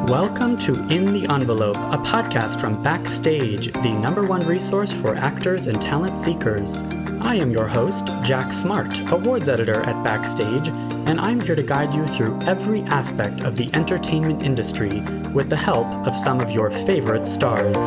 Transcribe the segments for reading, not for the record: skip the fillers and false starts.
Welcome to In the Envelope, a podcast from Backstage, the #1 resource for actors and talent seekers. I am your host, Jack Smart, awards editor at Backstage, and I'm here to guide you through every aspect of the entertainment industry with the help of some of your favorite stars.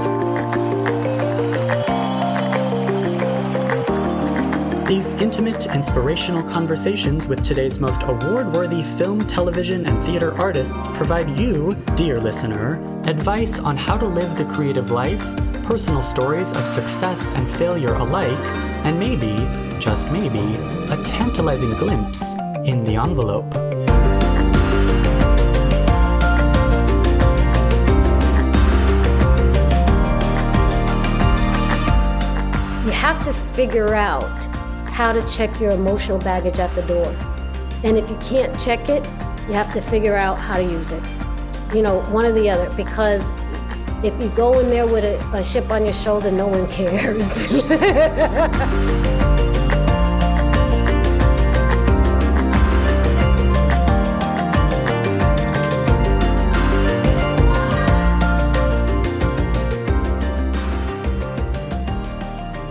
These intimate, inspirational conversations with today's most award-worthy film, television, and theater artists provide you, dear listener, advice on how to live the creative life, personal stories of success and failure alike, and maybe, just maybe, a tantalizing glimpse in the envelope. You have to figure out how to check your emotional baggage at the door. And if you can't check it, you have to figure out how to use it. You know, one or the other, because if you go in there with a chip on your shoulder, no one cares.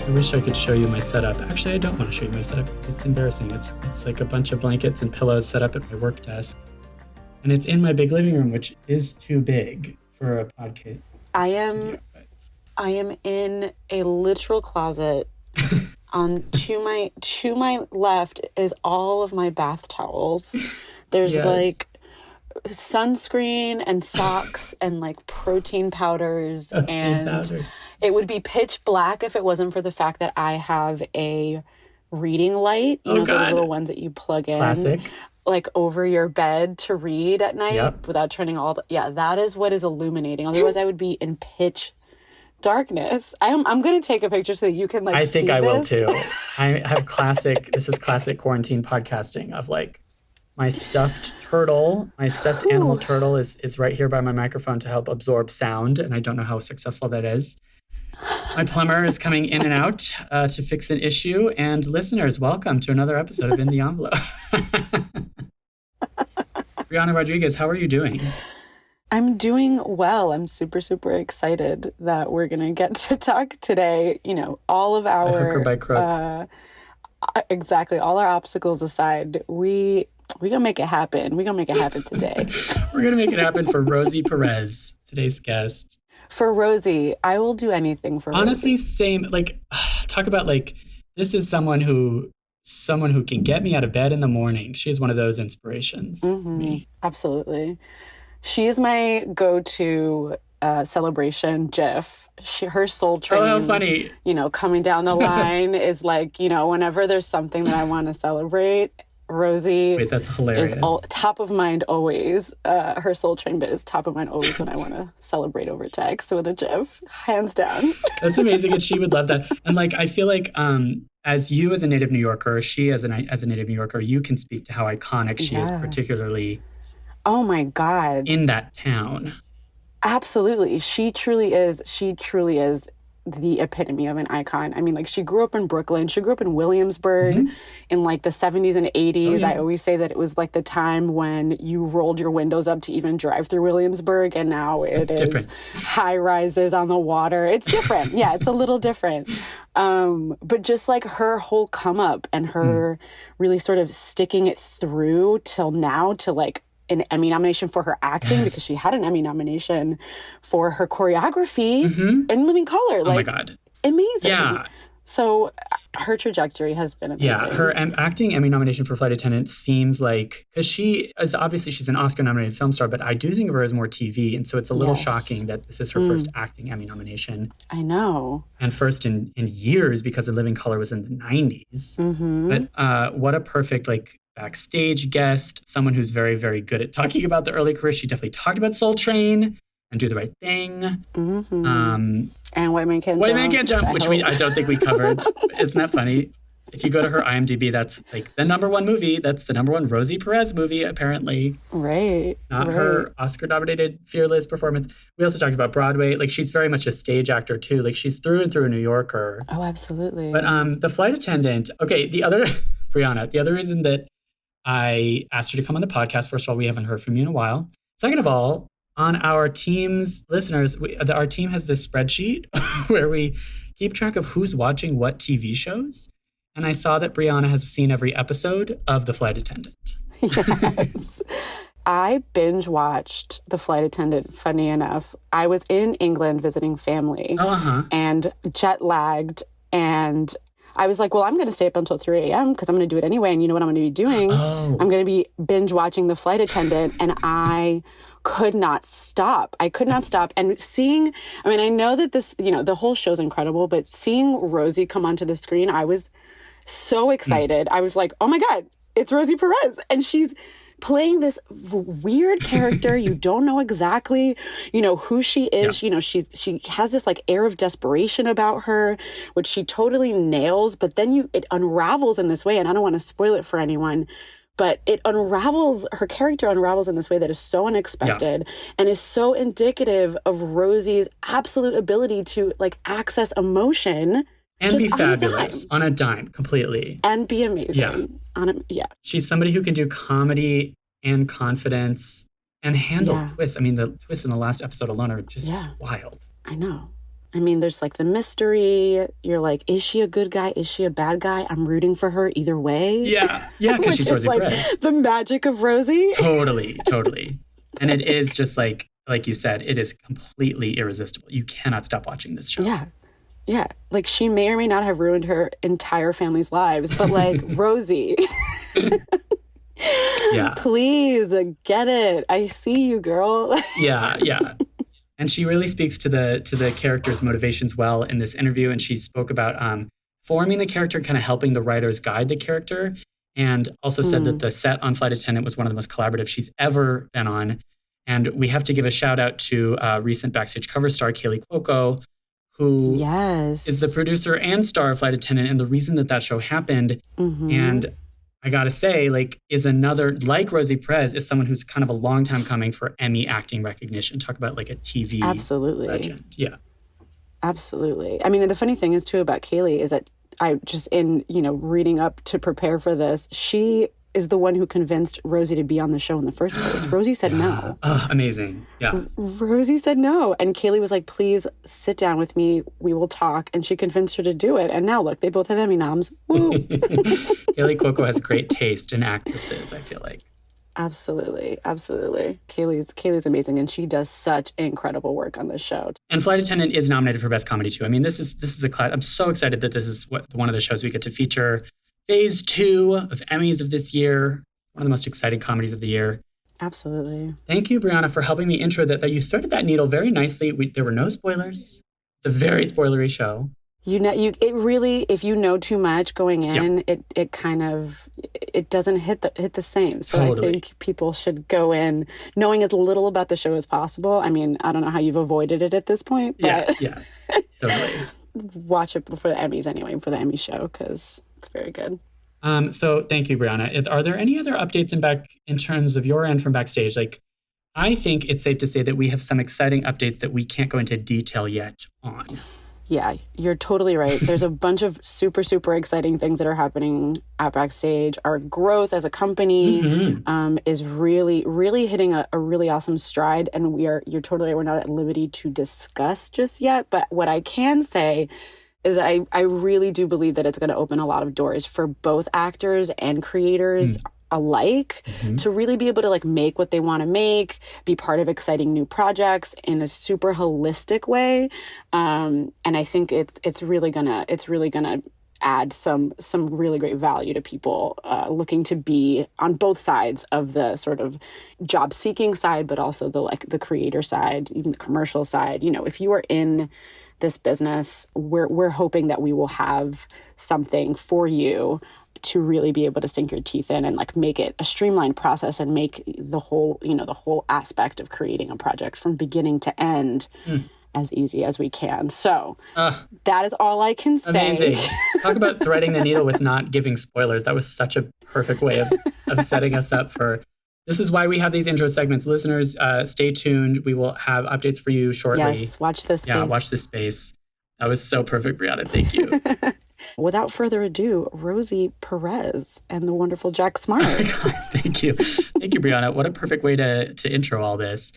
I wish I could show you my setup. Actually, I don't want to show you my setup because it's embarrassing. It's like a bunch of blankets and pillows set up at my work desk. And it's in my big living room, which is too big for a podcast. I am in a literal closet. To my left is all of my bath towels. There's like sunscreen and socks and like protein powders and it would be pitch black if it wasn't for the fact that I have a reading light, you know, the little ones that you plug in. Classic. Like over your bed to read at night without turning that is what is illuminating. Otherwise I would be in pitch darkness. I'm going to take a picture so that you can like I think see I will this. too. I have this is classic quarantine podcasting of like my stuffed animal turtle is right here by my microphone to help absorb sound, and I don't know how successful that is. My plumber is coming in and out to fix an issue, and listeners, welcome to another episode of In the Envelope. Brianna Rodriguez, how are you doing? I'm doing well. I'm super, super excited that we're going to get to talk today. You know, all of our... By hook or by crook. Exactly. All our obstacles aside, we gonna make it happen. We're gonna make it happen today. We're gonna make it happen for Rosie Perez, today's guest. For Rosie, I will do anything for Honestly, Rosie. same. Like, talk about like, this is someone who can get me out of bed in the morning. She's one of those inspirations for me. Absolutely. She is my go-to celebration GIF. Her Soul Train. Oh, how funny. You know, coming down the line is like, you know, whenever there's something that I want to celebrate, Rosie. Wait, that's hilarious. Is top of mind always. Her Soul Train bit is top of mind always when I want to celebrate over text with a GIF. Hands down. That's amazing, and she would love that. And like, I feel like as you as a native New Yorker, she as a native New Yorker, you can speak to how iconic she is, particularly. Oh my God. In that town. Absolutely. She truly is the epitome of an icon. I mean, like, she grew up in Brooklyn. She grew up in Williamsburg in like the 70s and 80s. Oh, yeah. I always say that it was like the time when you rolled your windows up to even drive through Williamsburg, and now it is high rises on the water. It's different. Yeah, it's a little different. But just like her whole come up and her really sort of sticking it through till now to like an Emmy nomination for her acting, because she had an Emmy nomination for her choreography in Living Color. Like, oh my God. Amazing. Yeah. So her trajectory has been amazing. Yeah, her acting Emmy nomination for Flight Attendant seems like, because she's an Oscar-nominated film star, but I do think of her as more TV, and so it's a little shocking that this is her first acting Emmy nomination. I know. And first in years, because of Living Color was in the 90s. But what a perfect, like, Backstage guest, someone who's very, very good at talking about the early career. She definitely talked about Soul Train and Do the Right Thing. And White Man Can't Jump. Which I don't think we covered. Isn't that funny? If you go to her IMDb, that's like the #1 movie. That's the #1 Rosie Perez movie, apparently. Right. Not her Oscar-nominated Fearless performance. We also talked about Broadway. Like, she's very much a stage actor, too. Like, she's through and through a New Yorker. Oh, absolutely. But the Flight Attendant, Brianna, the other reason that I asked her to come on the podcast. First of all, we haven't heard from you in a while. Second of all, On our team's listeners, our team has this spreadsheet where we keep track of who's watching what TV shows. And I saw that Brianna has seen every episode of The Flight Attendant. Yes. I binge watched The Flight Attendant, funny enough. I was in England visiting family and jet lagged. And I was like, well, I'm going to stay up until 3 a.m. because I'm going to do it anyway. And you know what I'm going to be doing? I'm going to be binge watching The Flight Attendant. And I could not stop. I could not stop. And seeing, I mean, I know that this, you know, the whole show's incredible, but seeing Rosie come onto the screen, I was so excited. I was like, oh my God, it's Rosie Perez. And she's playing this weird character. You don't know exactly, you know, who she is. You know, she has this like air of desperation about her, which she totally nails. But then it unravels in this way. And I don't want to spoil it for anyone, but her character unravels in this way that is so unexpected and is so indicative of Rosie's absolute ability to like access emotion. And be fabulous on a dime, completely. And be amazing. She's somebody who can do comedy and confidence and handle twists. I mean, the twists in the last episode alone are just wild. I know. I mean, there's like the mystery. You're like, is she a good guy? Is she a bad guy? I'm rooting for her either way. Yeah, because she's Rosie Perez. The magic of Rosie. Totally. And it is just like you said, it is completely irresistible. You cannot stop watching this show. Yeah, like she may or may not have ruined her entire family's lives, but like Rosie, please get it. I see you, girl. Yeah. And she really speaks to the character's motivations well in this interview. And she spoke about forming the character, kind of helping the writers guide the character. And also said that the set on Flight Attendant was one of the most collaborative she's ever been on. And we have to give a shout out to recent Backstage cover star Kaley Cuoco, who is the producer and star of Flight Attendant, and the reason that show happened. And I gotta say, like, is another, like Rosie Perez, is someone who's kind of a long time coming for Emmy acting recognition. Talk about like a TV legend. Yeah. Absolutely. I mean, and the funny thing is too about Kaley is that I just reading up to prepare for this, she is the one who convinced Rosie to be on the show in the first place. Rosie said no. Oh, amazing. Yeah. Rosie said no. And Kaley was like, please sit down with me. We will talk. And she convinced her to do it. And now look, they both have Emmy noms. Woo. Kaley Cuoco has great taste in actresses, I feel like. Absolutely. Kaley's amazing. And she does such incredible work on this show. And Flight Attendant is nominated for Best Comedy too. I mean, this is a class. I'm so excited that this is one of the shows we get to feature. Phase 2 of Emmys of this year, one of the most exciting comedies of the year. Absolutely. Thank you, Brianna, for helping me intro that you threaded that needle very nicely. There were no spoilers. It's a very spoilery show. It really, if you know too much going in, it kind of, it doesn't hit the same. So totally. I think people should go in knowing as little about the show as possible. I mean, I don't know how you've avoided it at this point, but yeah, totally. Watch it for the Emmys anyway, for the Emmy show, because it's very good. So thank you, Brianna. Are there any other updates in terms of your end from Backstage? Like, I think it's safe to say that we have some exciting updates that we can't go into detail yet on. Yeah, you're totally right. There's a bunch of super, super exciting things that are happening at Backstage. Our growth as a company is really, really hitting a really awesome stride. And you're totally right, we're not at liberty to discuss just yet. But what I can say is that I really do believe that it's going to open a lot of doors for both actors and creators alike to really be able to like make what they want to make, be part of exciting new projects in a super holistic way. And I think it's really gonna add some really great value to people looking to be on both sides of the sort of job seeking side, but also the creator side, even the commercial side. You know, if you are in this business, we're hoping that we will have something for you to really be able to sink your teeth in and like make it a streamlined process and make the whole aspect of creating a project from beginning to end as easy as we can. So that is all I can say. Amazing. Talk about threading the needle with not giving spoilers. That was such a perfect way of setting us up for. This is why we have these intro segments. Listeners, stay tuned. We will have updates for you shortly. Yes, watch this space. Yeah, watch this space. That was so perfect, Brianna. Thank you. Without further ado, Rosie Perez and the wonderful Jack Smart. Thank you. Thank you, Brianna. What a perfect way to intro all this.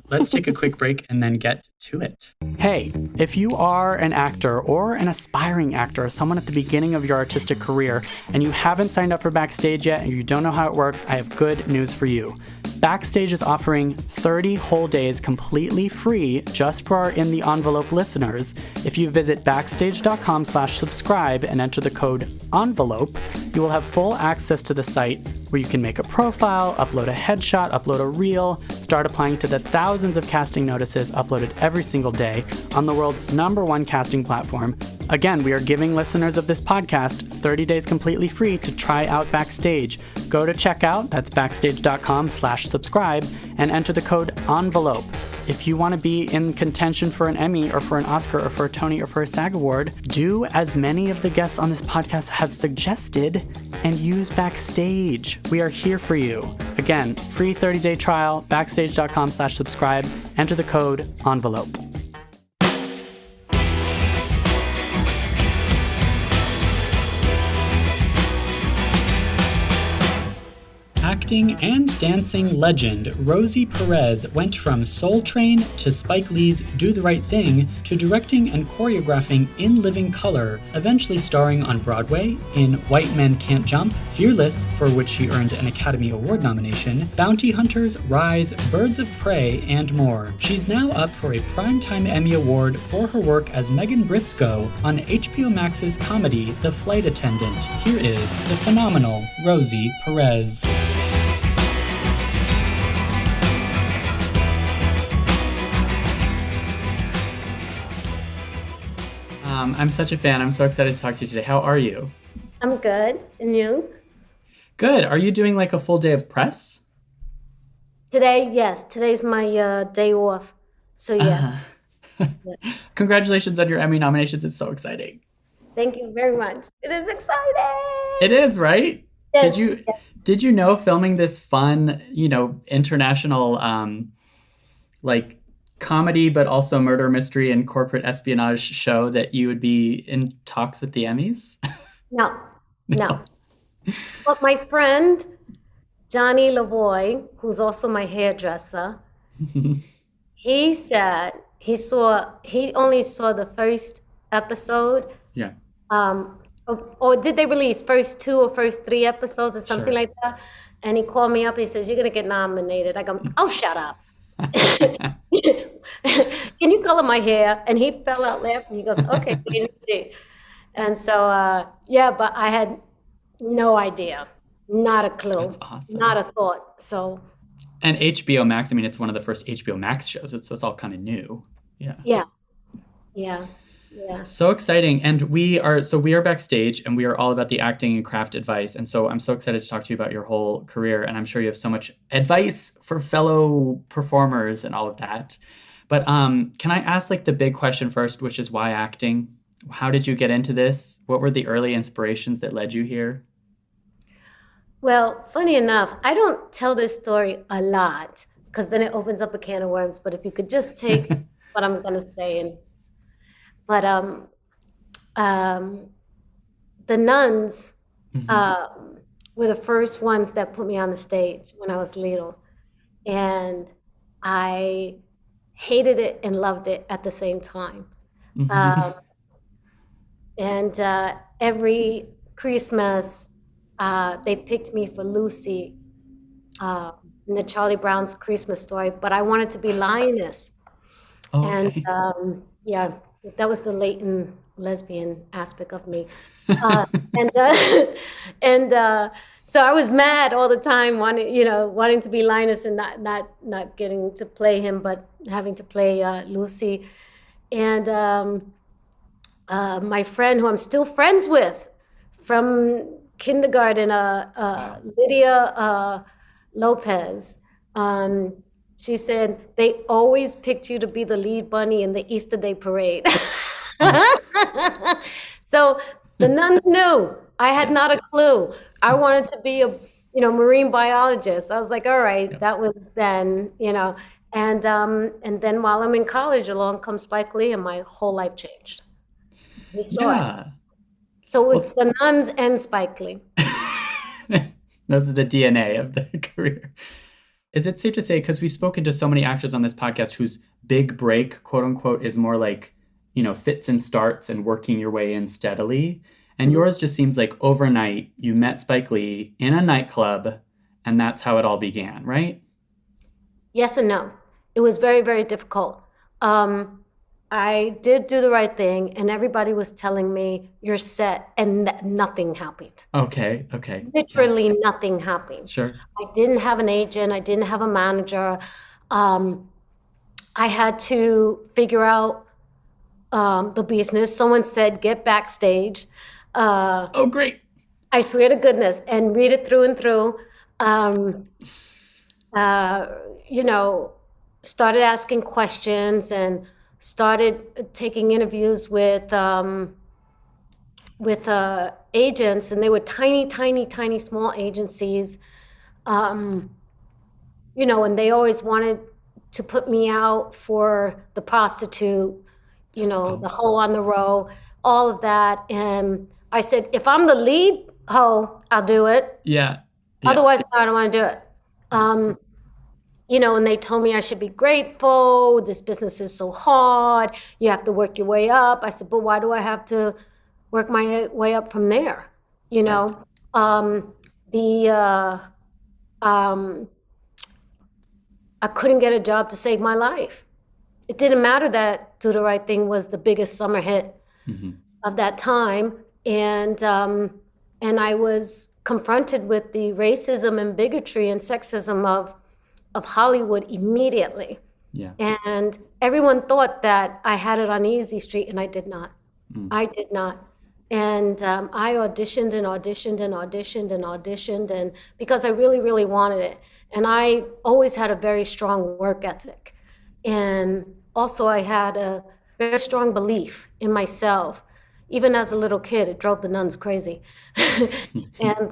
Let's take a quick break and then get to it. Hey, if you are an actor or an aspiring actor, someone at the beginning of your artistic career, and you haven't signed up for Backstage yet and you don't know how it works, I have good news for you. Backstage is offering 30 whole days completely free just for our In the Envelope listeners. If you visit backstage.com/subscribe and enter the code ENVELOPE, you will have full access to the site where you can make a profile, upload a headshot, upload a reel, start applying to the thousands of casting notices uploaded every single day on the world's #1 casting platform. Again, we are giving listeners of this podcast 30 days completely free to try out Backstage. Go to checkout, that's backstage.com/subscribe, and enter the code ENVELOPE. If you want to be in contention for an Emmy or for an Oscar or for a Tony or for a SAG award, do as many of the guests on this podcast have suggested and use Backstage. We are here for you. Again, free 30-day trial, backstage.com/subscribe, enter the code ENVELOPE. Acting and dancing legend Rosie Perez went from Soul Train to Spike Lee's Do the Right Thing to directing and choreographing In Living Color, eventually starring on Broadway in White Men Can't Jump, Fearless, for which she earned an Academy Award nomination, Bounty Hunters, Rise, Birds of Prey, and more. She's now up for a Primetime Emmy Award for her work as Megan Briscoe on HBO Max's comedy The Flight Attendant. Here is the phenomenal Rosie Perez. I'm such a fan. I'm so excited to talk to you today. How are you? I'm good. And you? Good. Are you doing like a full day of press? Today, yes. Today's my day off. So, yeah. Yeah. Congratulations on your Emmy nominations. It's so exciting. Thank you very much. It is exciting. It is, right? Yes. Did you know filming this fun, international like comedy, but also murder mystery and corporate espionage show that you would be in talks with the Emmys? No. But my friend, Johnny Lavoie, who's also my hairdresser, he said he only saw the first episode. Yeah. Or did they release first 2 or first 3 episodes or something Sure. like that? And he called me up and he says, "You're going to get nominated." I go, "Oh, shut up." Can you color my hair? And he fell out laughing. He goes, "Okay, wait and see." And so, but I had no idea, not a clue, That's awesome. not a thought. So, And HBO Max, I mean, it's one of the first HBO Max shows, so it's all kind of new. Yeah. yeah. So exciting. And we are Backstage, and we are all about the acting and craft advice. And so I'm so excited to talk to you about your whole career. And I'm sure you have so much advice for fellow performers and all of that. But can I ask like the big question first, which is why acting? How did you get into this? What were the early inspirations that led you here? Well, funny enough, I don't tell this story a lot because then it opens up a can of worms. But if you could just take what I'm going to say But the nuns were the first ones that put me on the stage when I was little. And I hated it and loved it at the same time. And every Christmas, they picked me for Lucy in the Charlie Brown's Christmas Story, but I wanted to be Lioness. Oh, okay. And that was the latent lesbian aspect of me. So I was mad all the time, wanting to be Linus and not getting to play him, but having to play Lucy. And my friend, who I'm still friends with from kindergarten, Lydia Lopez, she said, they always picked you to be the lead bunny in the Easter Day parade. So the nuns knew. I had not a clue. I wanted to be a marine biologist. I was like, all right, that was then, and then while I'm in college, along comes Spike Lee, and my whole life changed. We saw it. So it's the nuns and Spike Lee. Those are the DNA of the career. is it safe to say, because we've spoken to so many actors on this podcast whose big break, quote unquote, is more like, fits and starts and working your way in steadily. And yours just seems like overnight you met Spike Lee in a nightclub and that's how it all began, right? Yes and no. It was very, very difficult. I did do the right thing, and everybody was telling me, you're set, and nothing happened. Okay. Literally nothing happened. Sure. I didn't have an agent. I didn't have a manager. I had to figure out the business. Someone said, get Backstage. Oh, great. I swear to goodness, and read it through and through. Started asking questions and started taking interviews with agents, and they were tiny small agencies, and they always wanted to put me out for the prostitute, the hoe on the row, all of that. And I said, if I'm the lead hoe, I'll do it. Yeah. Otherwise, I don't want to do it. And they told me I should be grateful. This business is so hard. You have to work your way up. I said, but why do I have to work my way up from there? I couldn't get a job to save my life. It didn't matter that Do the Right Thing was the biggest summer hit of that time. And I was confronted with the racism and bigotry and sexism of Hollywood immediately. Yeah. And everyone thought that I had it on easy street, and I did not. I did not. And I auditioned and because I really, really wanted it. And I always had a very strong work ethic. And also I had a very strong belief in myself. Even as a little kid, it drove the nuns crazy. And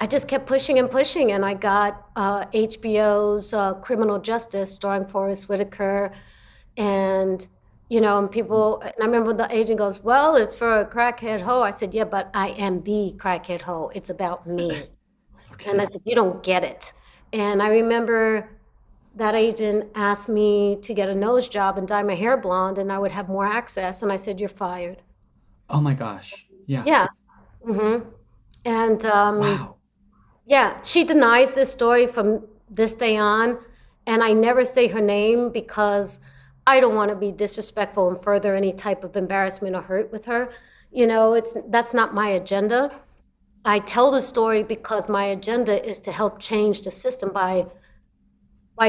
I just kept pushing, and I got HBO's Criminal Justice, starring Forrest Whitaker, and people. And I remember the agent goes, "Well, it's for a crackhead hoe." I said, "Yeah, but I am the crackhead hoe. It's about me." Okay. And I said, "You don't get it." And I remember that agent asked me to get a nose job and dye my hair blonde, and I would have more access. And I said, "You're fired." Oh my gosh! Yeah. Yeah. Mm-hmm. And wow. Yeah, she denies this story from this day on, and I never say her name because I don't want to be disrespectful and further any type of embarrassment or hurt with her. That's not my agenda. I tell the story because my agenda is to help change the system by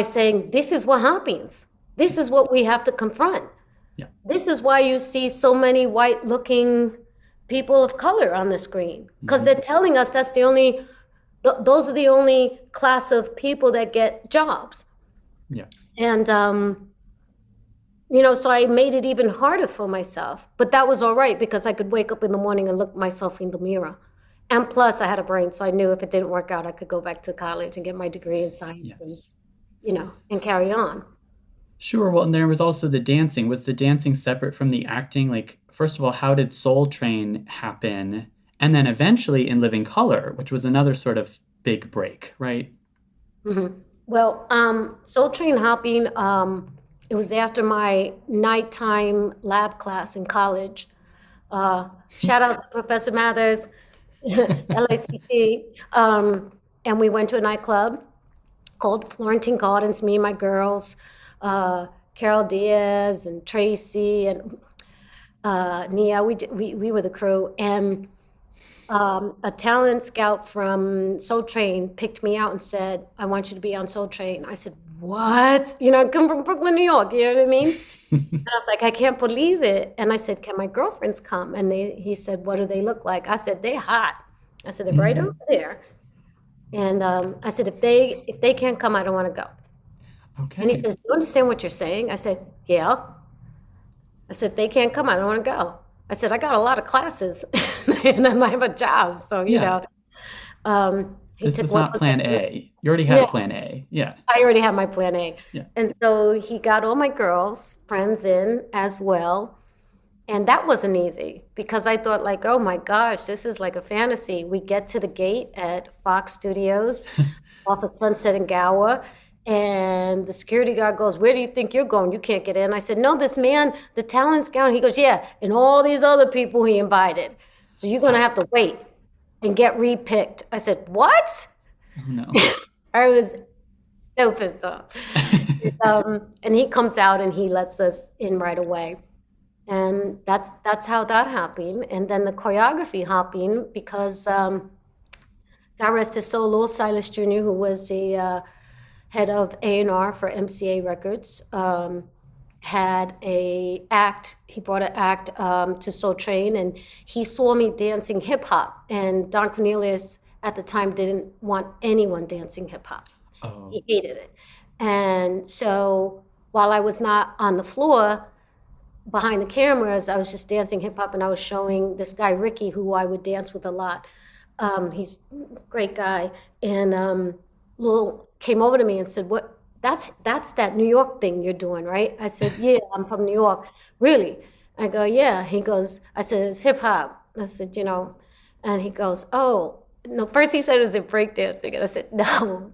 saying, this is what happens. This is what we have to confront. Yeah. This is why you see so many white-looking people of color on the screen, because they're telling us those are the only class of people that get jobs. Yeah. And, so I made it even harder for myself. But that was all right because I could wake up in the morning and look myself in the mirror. And plus, I had a brain, so I knew if it didn't work out, I could go back to college and get my degree in science and carry on. Sure. Well, and there was also the dancing. Was the dancing separate from the acting? Like, first of all, how did Soul Train happen? And then eventually in Living Color, which was another sort of big break, right? Mm-hmm. Well, Soul Train hopping, it was after my nighttime lab class in college. Shout out to Professor Mathers, LACC. And we went to a nightclub called Florentine Gardens, me and my girls, Carol Diaz and Tracy and Nia. We were the crew. And a talent scout from Soul Train picked me out and said, I want you to be on Soul Train. I said, what? I come from Brooklyn, New York, you know what I mean? And I was like, I can't believe it. And I said, can my girlfriends come? And he said, what do they look like? I said, they're hot. I said, they're right over there. And I said, if they can't come, I don't want to go. Okay. And he says, you understand what you're saying? I said, yeah. I said, if they can't come, I don't want to go. I said, I got a lot of classes and I might have a job. So, this was not plan A. You already had a plan A. Yeah. I already had my plan A. Yeah. And so he got all my girls, friends in as well. And that wasn't easy because I thought like, oh my gosh, this is like a fantasy. We get to the gate at Fox Studios off of Sunset and Gower, and the security guard goes, where do you think you're going? You can't get in. I said, no, this man, the talent's going. He goes, yeah, and all these other people he invited. So you're going to have to wait and get repicked. I said, what? Oh, no. I was so pissed off. And he comes out and he lets us in right away. And that's how that happened. And then the choreography happened because God rest his soul, Lil Silas Jr., who was the head of A&R for MCA Records, had a act. He brought an act to Soul Train, and he saw me dancing hip hop. And Don Cornelius at the time didn't want anyone dancing hip hop. Oh. He hated it. And so while I was not on the floor, behind the cameras, I was just dancing hip hop, and I was showing this guy Ricky, who I would dance with a lot. He's a great guy, and Lil came over to me and said, "What? That's that New York thing you're doing, right?" I said, "Yeah, I'm from New York." "Really?" I go, "Yeah." He goes, I said, "It's hip hop." I said, and he goes, "Oh no." First he said it was a breakdancing, and I said, "No."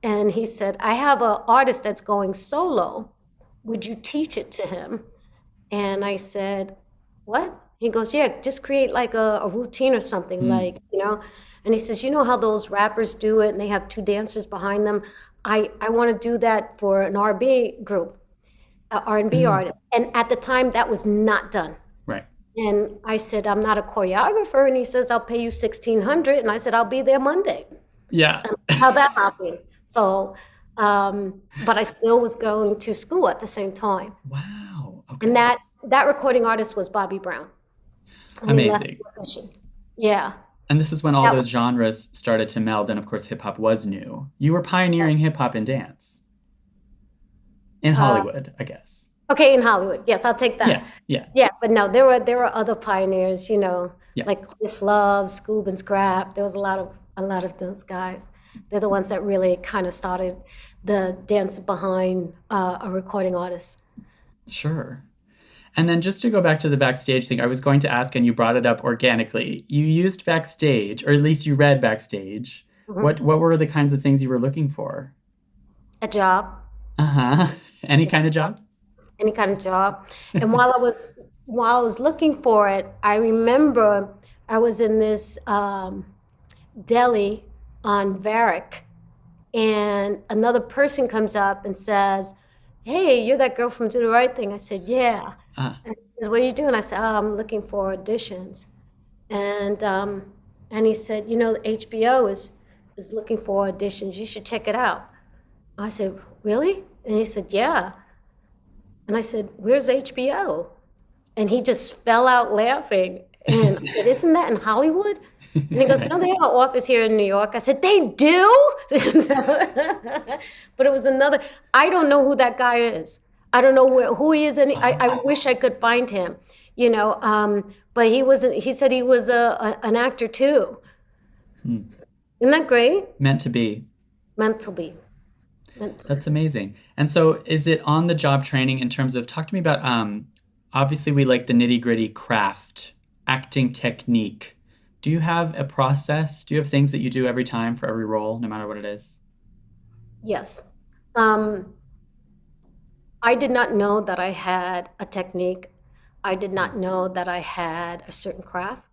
And he said, "I have an artist that's going solo. Would you teach it to him?" And I said, "What?" He goes, "Yeah, just create like a routine or something, And he says, "You know how those rappers do it and they have two dancers behind them? I want to do that for an R&B group, R&B artist." And at the time, that was not done. Right. And I said, "I'm not a choreographer." And he says, "I'll pay you $1,600. And I said, "I'll be there Monday." Yeah. How that happened. So, but I still was going to school at the same time. Wow. Okay. And that recording artist was Bobby Brown. Amazing. Yeah. And this is when all those genres started to meld, and of course hip hop was new. You were pioneering hip hop and dance. In Hollywood, I guess. Okay, in Hollywood. Yes, I'll take that. Yeah. Yeah, but no, there were other pioneers, like Cliff Love, Scoob and Scrap. There was a lot of those guys. They're the ones that really kind of started the dance behind a recording artist. Sure. And then just to go back to the Backstage thing, I was going to ask, and you brought it up organically. You used Backstage, or at least you read Backstage. Mm-hmm. What were the kinds of things you were looking for? A job. Uh-huh. Any kind of job? Any kind of job. And while I was looking for it, I remember I was in this deli on Varick, and another person comes up and says, "Hey, you're that girl from Do the Right Thing." I said, "Yeah." And he said, "What are you doing?" I said, "Oh, I'm looking for auditions." And he said, HBO is looking for auditions. You should check it out. I said, "Really?" And he said, "Yeah." And I said, "Where's HBO?" And he just fell out laughing. And I said, "Isn't that in Hollywood?" And he goes, "No, they have an office here in New York." I said, "They do?" But it was another, I don't know who that guy is. I don't know who he is. I wish I could find him, but he said he was an actor too. Isn't that great? Meant to be. Meant to be. That's amazing. And so is it on the job training in terms of, talk to me about, obviously we like the nitty gritty craft, acting technique. Do you have a process? Do you have things that you do every time for every role, no matter what it is? Yes. I did not know that I had a technique. I did not know that I had a certain craft.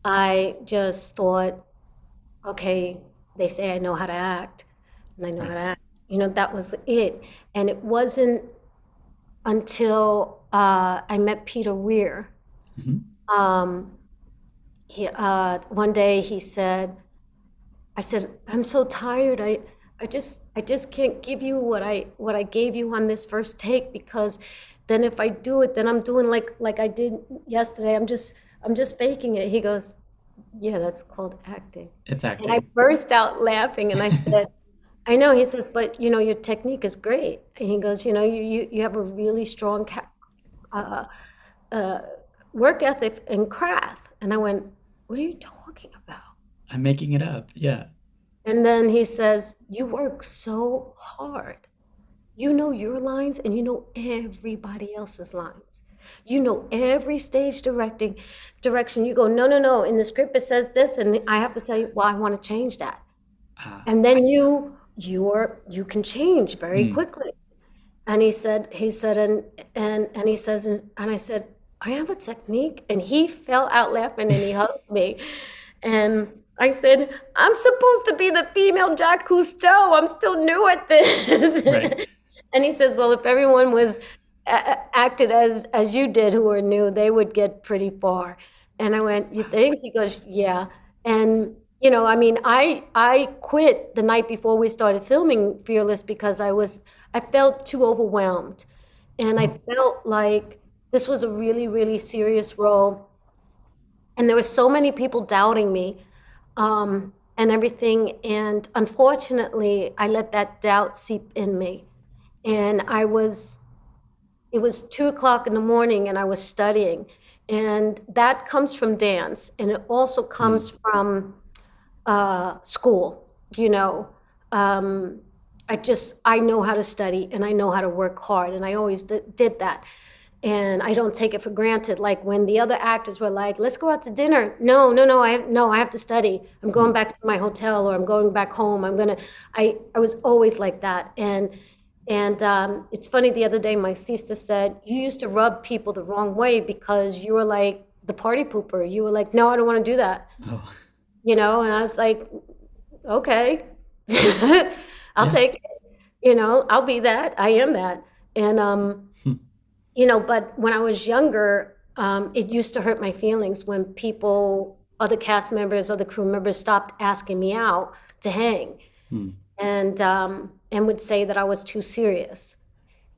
I just thought, okay, they say I know how to act, and I know how to act. That was it. And it wasn't until I met Peter Weir. Mm-hmm. One day he said, I said, "I'm so tired. I just can't give you what I gave you on this first take, because then if I do it, then I'm doing like I did yesterday. I'm just faking it." He goes, "Yeah, that's called acting." It's acting. And I burst out laughing, and I said, "I know." He said, "But your technique is great." And he goes, "You have a really strong work ethic and craft." And I went, "What are you talking about?" I'm making it up. Yeah. And then he says, "You work so hard." You know your lines and you know everybody else's lines. You know every stage direction. You go, no, no, no. In the script it says this, and I have to tell you, well, I want to change that. And then you can change very quickly. And he said, and he says, and I said, I have a technique. And he fell out laughing and he hugged me. And I said, I'm supposed to be the female Jacques Cousteau. I'm still new at this. Right. And he says, well, if everyone was acted as you did who are new, they would get pretty far. And I went, you think? He goes, yeah. And, you know, I mean, I quit the night before we started filming Fearless because I felt too overwhelmed. And I felt like this was a really, really serious role. And there were so many people doubting me and everything. And unfortunately, I let that doubt seep in me. And it was 2:00 in the morning and I was studying. And that comes from dance. And it also comes from school, you know. I know how to study and I know how to work hard. And I always did that. And I don't take it for granted. Like when the other actors were like, let's go out to dinner. No, I have to study. I'm going back to my hotel or I'm going back home. I was always like that. And it's funny, the other day, my sister said, you used to rub people the wrong way because you were like the party pooper. You were like, no, I don't want to do that. Oh. You know, and I was like, okay, I'll take it. You know, I'll be that. I am that. And, you know, but when I was younger, it used to hurt my feelings when people, other cast members, other crew members stopped asking me out to hang. And would say that I was too serious,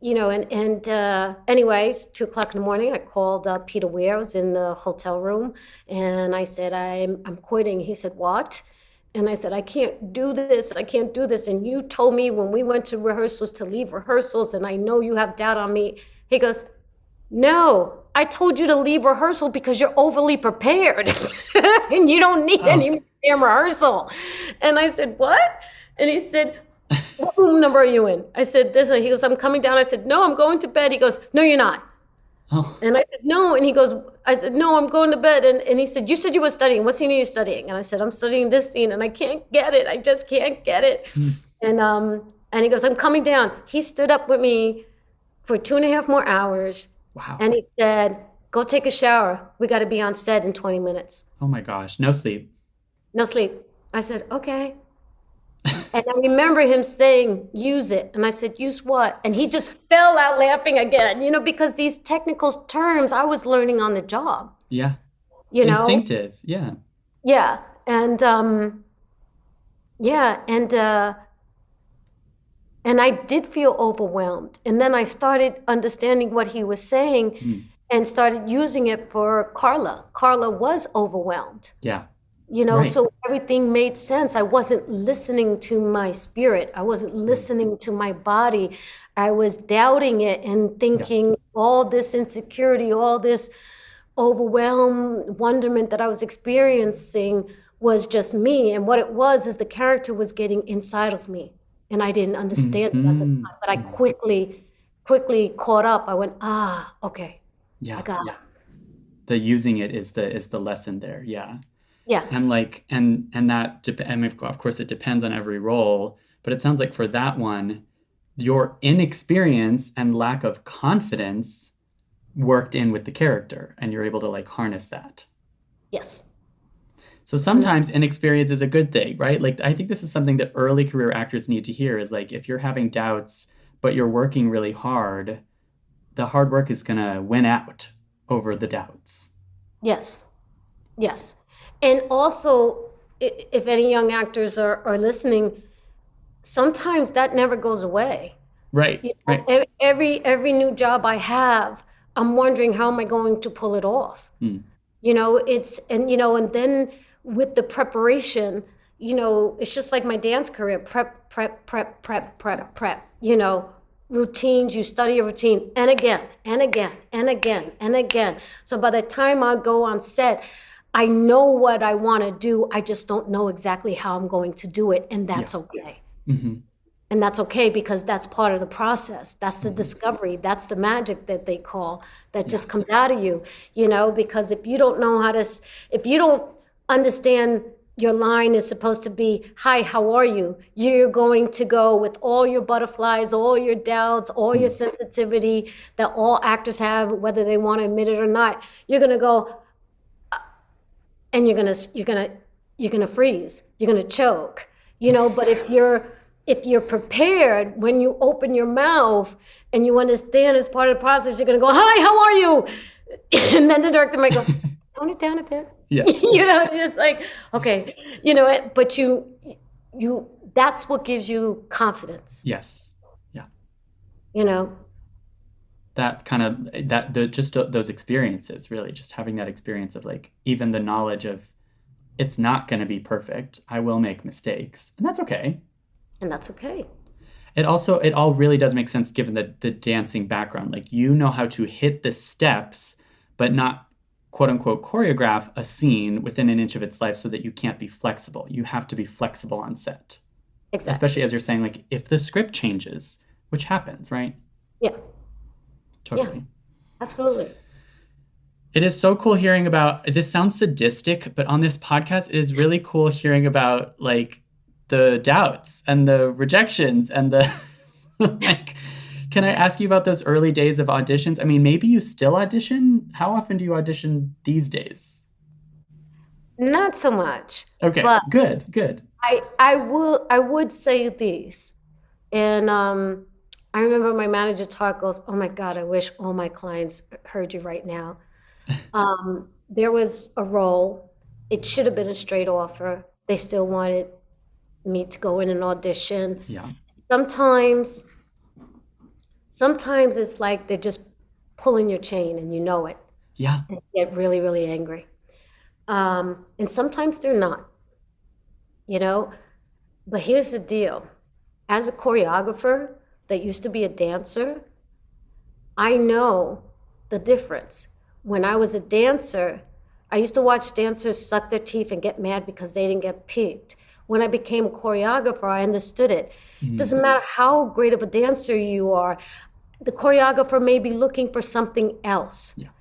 you know, anyways, 2:00 in the morning, I called Peter Weir. I was in the hotel room and I said, I'm quitting. He said, what? And I said, I can't do this. And you told me when we went to rehearsals to leave rehearsals and I know you have doubt on me. He goes, no, I told you to leave rehearsal because you're overly prepared and you don't need any damn rehearsal. And I said, what? And he said, what room number are you in? I said, this one. He goes, I'm coming down. I said, no, I'm going to bed. He goes, no, you're not. Oh. And I said, no. And he goes, I said, no, I'm going to bed. And he said, you said you were studying. What scene are you studying? And I said, I'm studying this scene and I can't get it. I just can't get it. And he goes, I'm coming down. He stood up with me for 2.5 more hours. Wow. And he said, go take a shower. We got to be on set in 20 minutes. Oh my gosh. No sleep. No sleep. I said, okay. And I remember him saying, use it. And I said, use what? And he just fell out laughing again, you know, because these technical terms I was learning on the job. Yeah. You know? Instinctive. Yeah. Yeah. And I did feel overwhelmed. And then I started understanding what he was saying and started using it for Carla. Carla was overwhelmed. Yeah. You know, right. So everything made sense. I wasn't listening to my spirit. I wasn't listening to my body. I was doubting it and thinking all this insecurity, all this overwhelm, wonderment that I was experiencing was just me. And what it was is the character was getting inside of me. And I didn't understand it at the time. But I quickly caught up. I went, okay. Yeah. I got it. The using it is the lesson there. Yeah. Yeah. And like, and that, I mean, of course it depends on every role, but it sounds like for that one, your inexperience and lack of confidence worked in with the character and you're able to like harness that. Yes. So sometimes inexperience is a good thing, right? Like, I think this is something that early career actors need to hear is like, if you're having doubts, but you're working really hard, the hard work is going to win out over the doubts. Yes. Yes. And also, if any young actors are listening, sometimes that never goes away. Right. You know, right. Every new job I have, I'm wondering how am I going to pull it off? You know, and then with the preparation, you know, it's just like my dance career, prep, you know, routines, you study a routine and again. So by the time I go on set, I know what I want to do. I just don't know exactly how I'm going to do it. And that's okay. Mm-hmm. And that's okay, because that's part of the process. That's the discovery. That's the magic that they call, that just comes out of you, because if you don't know if you don't understand your line is supposed to be, hi, how are you? You're going to go with all your butterflies, all your doubts, all your sensitivity that all actors have, whether they want to admit it or not. You're going to go, and you're going to freeze. You're going to choke, but if you're prepared, when you open your mouth and you understand as part of the process, you're going to go, hi, how are you? And then the director might go, tone it down a bit. Yeah. Just like, okay, but you, that's what gives you confidence. Yes. Yeah. That kind of, just those experiences, really, just having that experience of like, even the knowledge of it's not going to be perfect. I will make mistakes, and that's okay. And that's okay. It all really does make sense given the dancing background. Like, how to hit the steps, but not quote unquote choreograph a scene within an inch of its life so that you can't be flexible. You have to be flexible on set. Exactly. Especially as you're saying, like, if the script changes, which happens, right? Yeah. Totally. Yeah, absolutely. It is so cool hearing about, this sounds sadistic, but on this podcast, it is really cool hearing about like the doubts and the rejections and the like. Can I ask you about those early days of auditions? I mean, maybe you still audition. How often do you audition these days? Not so much. Okay, but good. I would say this, and I remember my manager Tark goes, "Oh my God, I wish all my clients heard you right now." There was a role. It should have been a straight offer. They still wanted me to go in and audition. Yeah. Sometimes it's like they're just pulling your chain and you know it. Yeah. And you get really, really angry. And sometimes they're not, But here's the deal. As a choreographer that used to be a dancer, I know the difference. When I was a dancer, I used to watch dancers suck their teeth and get mad because they didn't get picked. When I became a choreographer, I understood it. It doesn't matter how great of a dancer you are. The choreographer may be looking for something else. Yeah.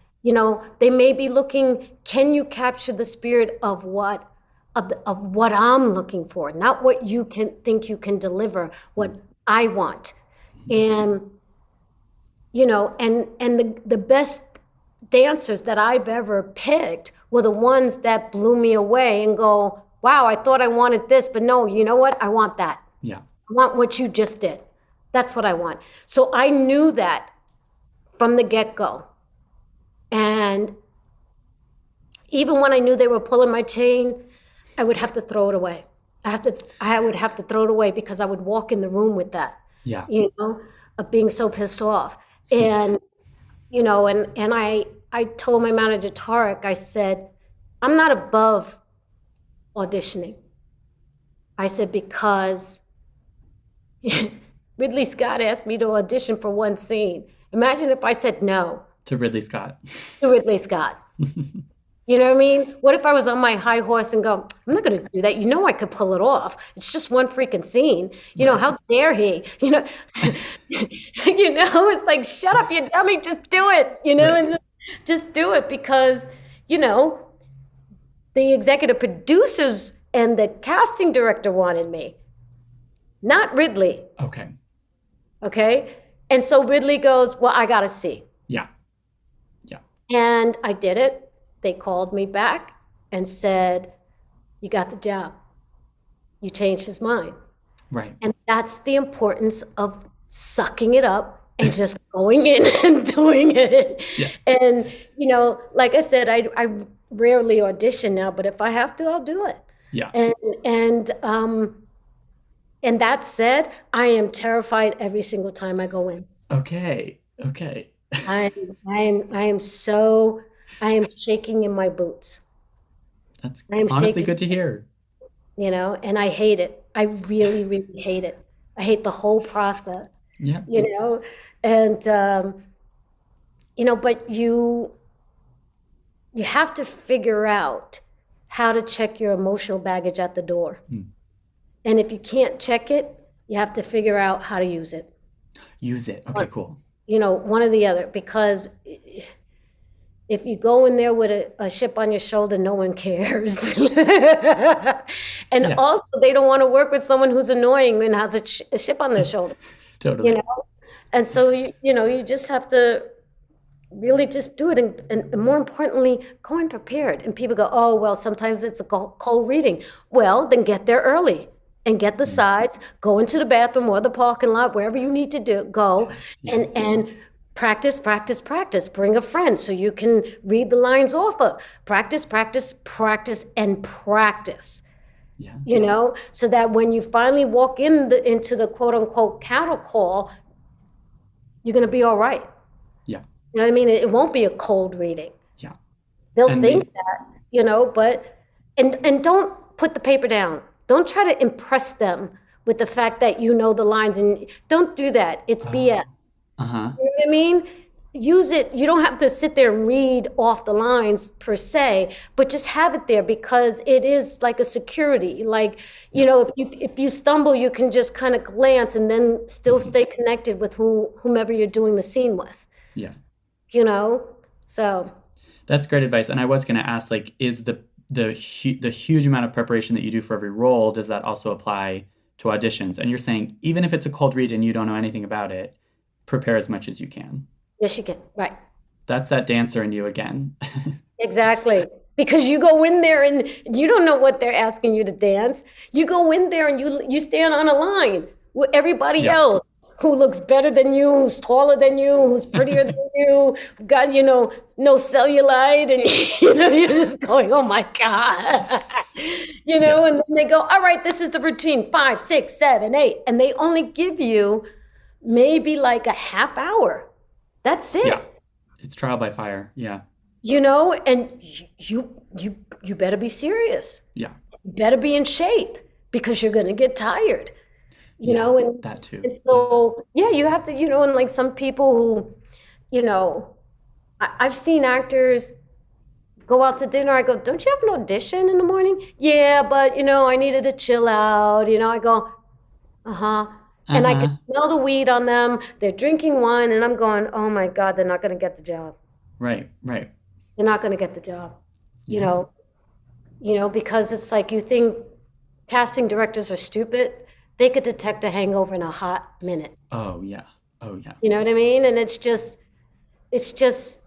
They may be looking, can you capture the spirit of what I'm looking for, not what you think you can deliver, what I want. And, and the best dancers that I've ever picked were the ones that blew me away and go, wow, I thought I wanted this, but no, you know what? I want that. Yeah. I want what you just did. That's what I want. So I knew that from the get-go. And even when I knew they were pulling my chain, I would have to throw it away. I would have to throw it away because I would walk in the room with that. Yeah. Of being so pissed off. And, and I told my manager, Tarek, I said, I'm not above auditioning. I said, because Ridley Scott asked me to audition for one scene. Imagine if I said no. To Ridley Scott. To Ridley Scott. You know what I mean? What if I was on my high horse and go, I'm not going to do that. I could pull it off. It's just one freaking scene. How dare he? It's like, shut up, you dummy, just do it. Right. And just do it because, the executive producers and the casting director wanted me, not Ridley. Okay. And so Ridley goes, well, I got to see. Yeah. And I did it. They called me back and said, you got the job. You changed his mind. Right. And that's the importance of sucking it up and just going in and doing it. Yeah. And, like I said, I rarely audition now, but if I have to, I'll do it. Yeah. And that said, I am terrified every single time I go in. Okay. I am shaking in my boots. That's honestly good to hear. And I hate it. I really, really hate it. I hate the whole process. Yeah. And but you have to figure out how to check your emotional baggage at the door. And if you can't check it, you have to figure out how to use it. Use it. Okay, cool. One or the other, because if you go in there with a chip on your shoulder, no one cares. And also, they don't want to work with someone who's annoying and has a chip on their shoulder. Totally. And so, you just have to really just do it. And more importantly, go in prepared. And people go, oh, well, sometimes it's a cold reading. Well, then get there early and get the sides, go into the bathroom or the parking lot, wherever you need to go, and practice. Bring a friend so you can read the lines off of. Practice, and practice. Yeah. So that when you finally walk into the quote unquote counter call, you're going to be all right. Yeah. You know what I mean? It won't be a cold reading. Yeah. They'll think that, but, and don't put the paper down. Don't try to impress them with the fact that you know the lines, and don't do that. It's BS. You know what I mean? Use it. You don't have to sit there and read off the lines per se, but just have it there because it is like a security. Like, if you stumble, you can just kind of glance and then still stay connected with whomever you're doing the scene with. Yeah. So. That's great advice. And I was going to ask, like, is the huge amount of preparation that you do for every role, does that also apply to auditions? And you're saying, even if it's a cold read and you don't know anything about it, prepare as much as you can. Yes, you can. Right. That's that dancer in you again. Exactly. Because you go in there and you don't know what they're asking you to dance. You go in there and you stand on a line with everybody else who looks better than you, who's taller than you, who's prettier than you, got, no cellulite. And, you're just going, oh my God. And then they go, all right, this is the routine, 5, 6, 7, 8. And they only give you maybe like a half hour. That's it. Yeah. It's trial by fire. Yeah. And you better be serious. Yeah. You better be in shape because you're going to get tired. And that too. And so, you have to, and like some people who, I've seen actors go out to dinner. I go, don't you have an audition in the morning? Yeah, but, I needed to chill out. I go, And I can smell the weed on them. They're drinking wine, and I'm going, oh my God, they're not going to get the job. Right. They're not going to get the job, because it's like you think casting directors are stupid. They could detect a hangover in a hot minute. Oh yeah. You know what I mean? And it's just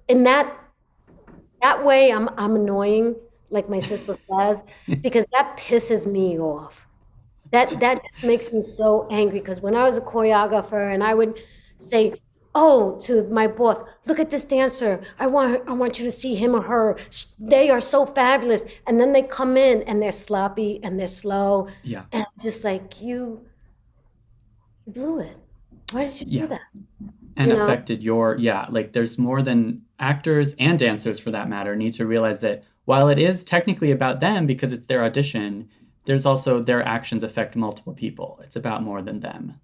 in that way I'm annoying, like my sister says, because that pisses me off. That just makes me so angry, because when I was a choreographer and I would say, to my boss, look at this dancer. I want you to see him or her. They are so fabulous. And then they come in and they're sloppy and they're slow. Yeah. And I'm just like, you blew it. Why did you do that? And affected like there's more than actors and dancers for that matter need to realize that while it is technically about them because it's their audition, there's also their actions affect multiple people. It's about more than them.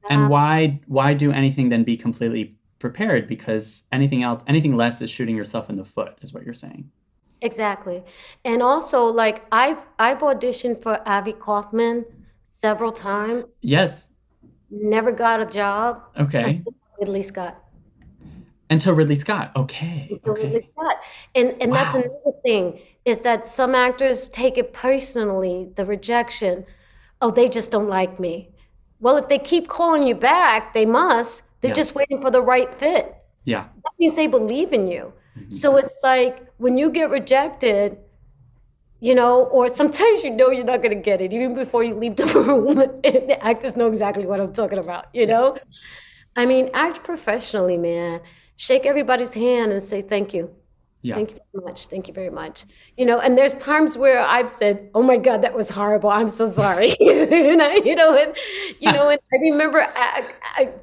And why do anything then be completely prepared? Because anything less is shooting yourself in the foot, is what you're saying. Exactly. And also, like, I've auditioned for Avi Kaufman several times. Yes. Never got a job. Okay. Until Ridley Scott. Okay. Ridley Scott. And that's another thing, is that some actors take it personally, the rejection. Oh, they just don't like me. Well, if they keep calling you back, they must. They're just waiting for the right fit. Yeah. That means they believe in you. Mm-hmm. So it's like when you get rejected, or sometimes you're not going to get it, even before you leave the room. The actors know exactly what I'm talking about, I mean, act professionally, man. Shake everybody's hand and say thank you. Yeah. Thank you very much. Thank you very much. And there's times where I've said, "Oh my God, that was horrible. I'm so sorry." And I remember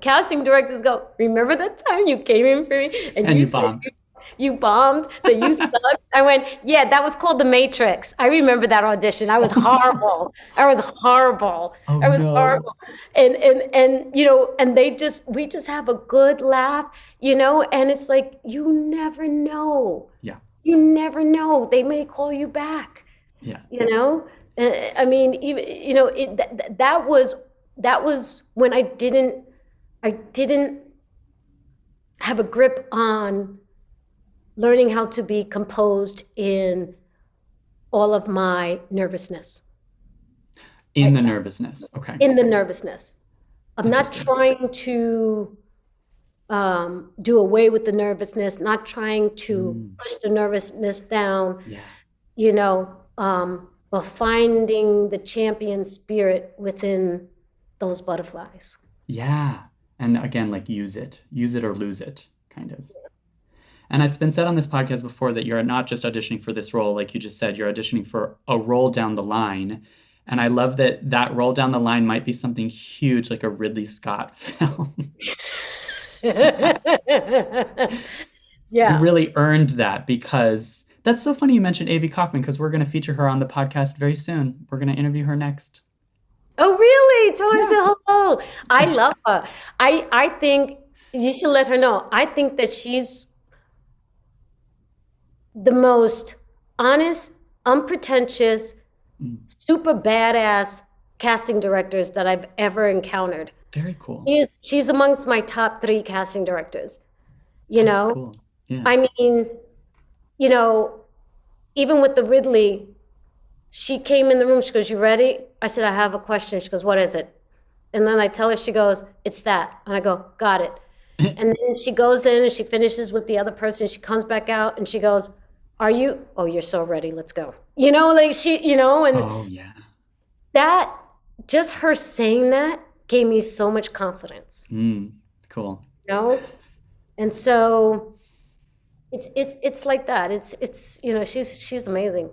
casting directors go, "Remember that time you came in for me and you bombed? You bombed. That you sucked." I went, "Yeah, that was called The Matrix. I remember that audition. I was horrible. I was horrible. Oh, I was horrible." And we just have a good laugh, and it's like, you never know. Yeah. You never know. They may call you back. Yeah. I mean, even, that was that was when I didn't have a grip on learning how to be composed in all of my nervousness. In the nervousness. Okay. In the nervousness. I'm not trying to do away with the nervousness, not trying to push the nervousness down, but finding the champion spirit within those butterflies. Yeah. And again, like use it or lose it, kind of. And it's been said on this podcast before that you're not just auditioning for this role, like you just said, you're auditioning for a role down the line. And I love that role down the line might be something huge, like a Ridley Scott film. Yeah. You really earned that, because that's so funny you mentioned Avi Kaufman, because we're going to feature her on the podcast very soon. We're going to interview her next. Oh, really? Tell her say hello. I love her. I think you should let her know. I think that she's the most honest, unpretentious, super badass casting directors that I've ever encountered. Very cool. She's amongst my top 3 casting directors. You That's know, cool. Yeah. I mean, even with the Ridley, she came in the room. She goes, "You ready?" I said, "I have a question." She goes, "What is it?" And then I tell her, she goes, "It's that." And I go, "Got it." And then she goes in and she finishes with the other person. She comes back out and she goes, "Are you? Oh, you're so ready. Let's go." Like she, and Oh, yeah. that, just her saying that gave me so much confidence. Cool. And so it's like that. It's she's amazing.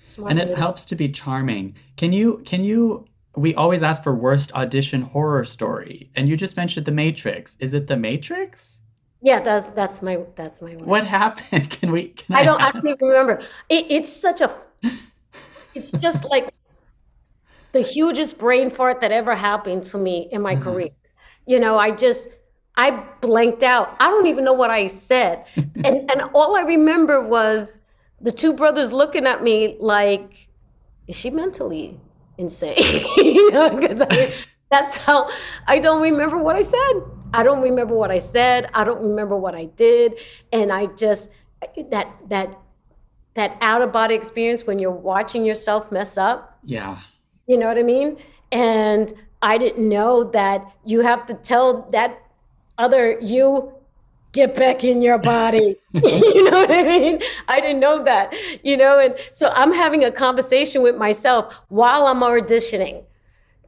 Smart And it lady. helps to be charming. Can you, we always ask for worst audition horror story, and you just mentioned The Matrix. Is it The Matrix? Yeah, that's my one. What happened? Can I don't ask? actually remember. It's just like the hugest brain fart that ever happened to me in my career. I blanked out. I don't even know what I said. And all I remember was the 2 brothers looking at me like, is she mentally insane? Because that's how, I don't remember what I said. I don't remember what I said. I don't remember what I did. And I just, that out-of-body experience when you're watching yourself mess up. Yeah. You know what I mean? And I didn't know that you have to tell that other you, get back in your body. You know what I mean? I didn't know that, and so I'm having a conversation with myself while I'm auditioning,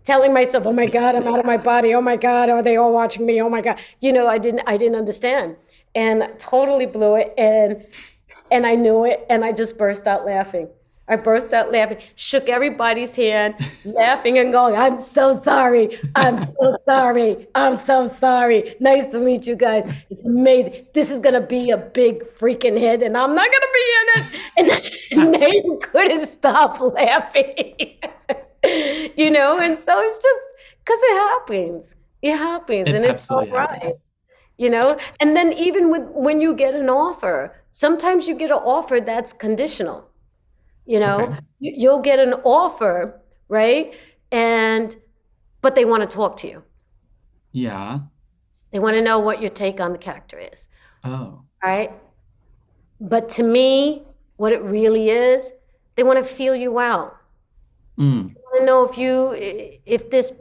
telling myself, "Oh my God, I'm out of my body. Oh my God, are they all watching me? Oh my God." I didn't understand, and totally blew it. And I knew it, and I just burst out laughing. I burst out laughing, shook everybody's hand, laughing and going, "I'm so sorry. I'm so sorry. I'm so sorry. Nice to meet you guys. It's amazing. This is going to be a big freaking hit, and I'm not going to be in it." And they couldn't stop laughing. And so it's just because it happens. It happens, and it's all right. Happens. And then even when you get an offer, sometimes you get an offer that's conditional. Okay. You'll get an offer, right? But they want to talk to you. Yeah. They want to know what your take on the character is. Oh. Right? But to me, what it really is, they want to feel you out. They want to know if this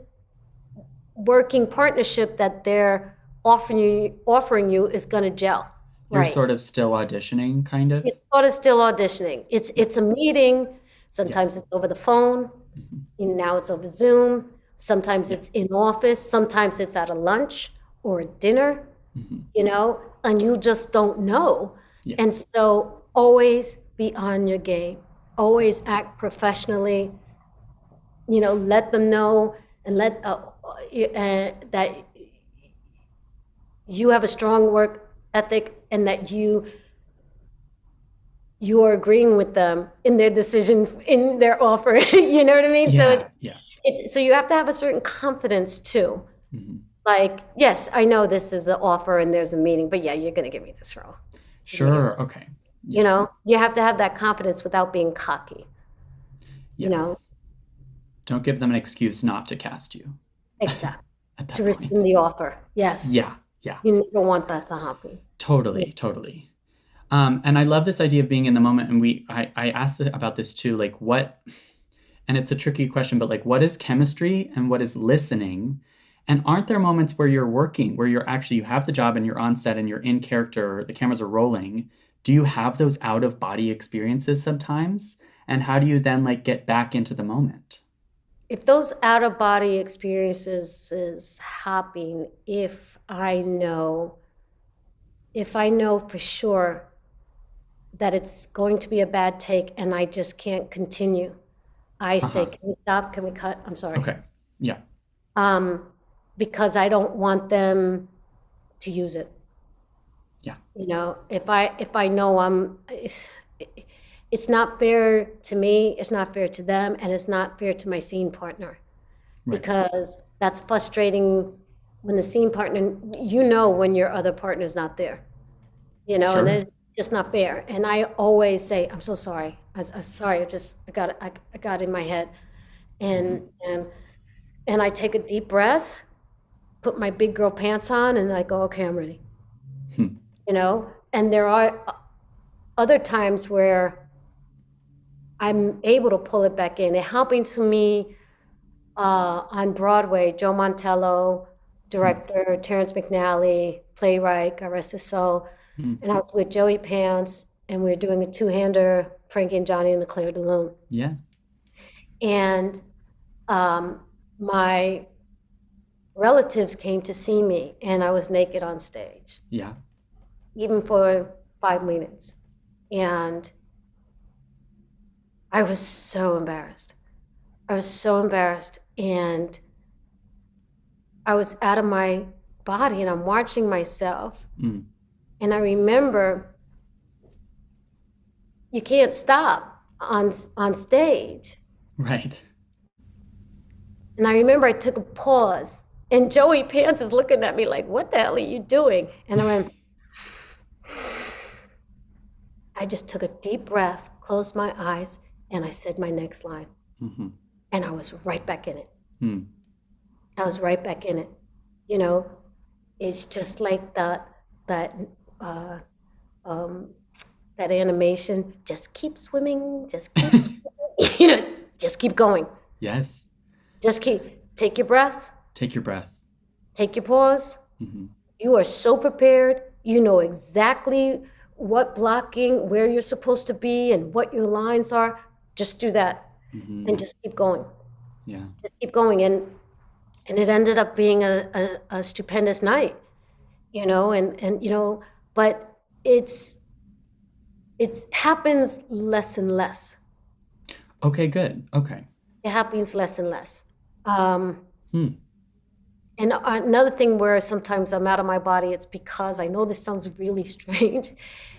working partnership that they're offering you is going to gel. You're Right. sort of still auditioning, kind of? It's sort of still auditioning. It's a meeting. Sometimes it's over the phone. Now it's over Zoom. Sometimes it's in office. Sometimes it's at a lunch or a dinner, and you just don't know. Yeah. And so always be on your game. Always act professionally. Let them know and let that you have a strong work ethic, and that you are agreeing with them in their decision, in their offer. You know what I mean? Yeah. So so you have to have a certain confidence too. Like, yes, I know this is an offer and there's a meeting, but yeah, you're going to give me this role. Sure. Okay. You have to have that confidence without being cocky. Yes. Don't give them an excuse not to cast you. Exactly. at that To point. rescind the offer. Yes. Yeah, yeah, You never want that to happen. totally, totally. And I love this idea of being in the moment. And I asked about this too, like what, and it's a tricky question, but like what is chemistry and what is listening? And aren't there moments where you're working, where you're actually, you have the job and you're on set and you're in character, the cameras are rolling. Do you have those out of body experiences sometimes? And how do you then like get back into the moment? If those out of body experiences is happening, if I know for sure that it's going to be a bad take and I just can't continue, I say, can we stop? Can we cut? I'm sorry. Okay. Yeah. Because I don't want them to use it. Yeah. You know, if I know it's not fair to me, it's not fair to them, and it's not fair to my scene partner. Right. Because that's frustrating when the scene partner, you know, when your other partner's not there, you know, Sure. and it's just not fair. And I always say, I'm so sorry. I'm sorry. I got it in my head. And I take a deep breath, put my big girl pants on, and I go, okay, I'm ready. You know, and there are other times where I'm able to pull it back in. It happened to me on Broadway. Joe Montello, director, Terrence McNally, playwright, God rest his soul. And I was with Joey Pants, and we were doing a two-hander, Frankie and Johnny and the Claire de Lune. Yeah. And my relatives came to see me, and I was naked on stage. Yeah. Even for 5 minutes. And I was so embarrassed. And I was out of my body, and I'm watching myself. And I remember you can't stop on stage. Right. And I remember I took a pause, and Joey Pants is looking at me like, what the hell are you doing? And I went, I just took a deep breath, closed my eyes, and I said my next line. And I was right back in it. I was right back in it. You know, it's just like that animation, just keep swimming, just keep swimming. You know, just keep going. Yes. Take your breath. Take your breath. Take your pause. You are so prepared. You know exactly what blocking, where you're supposed to be, and what your lines are. Just do that, and just keep going. Yeah. Just keep going, and it ended up being a stupendous night, you know, and you know, but it happens less and less. Okay, good. Okay. It happens less and less. And another thing where sometimes I'm out of my body, it's because, I know this sounds really strange,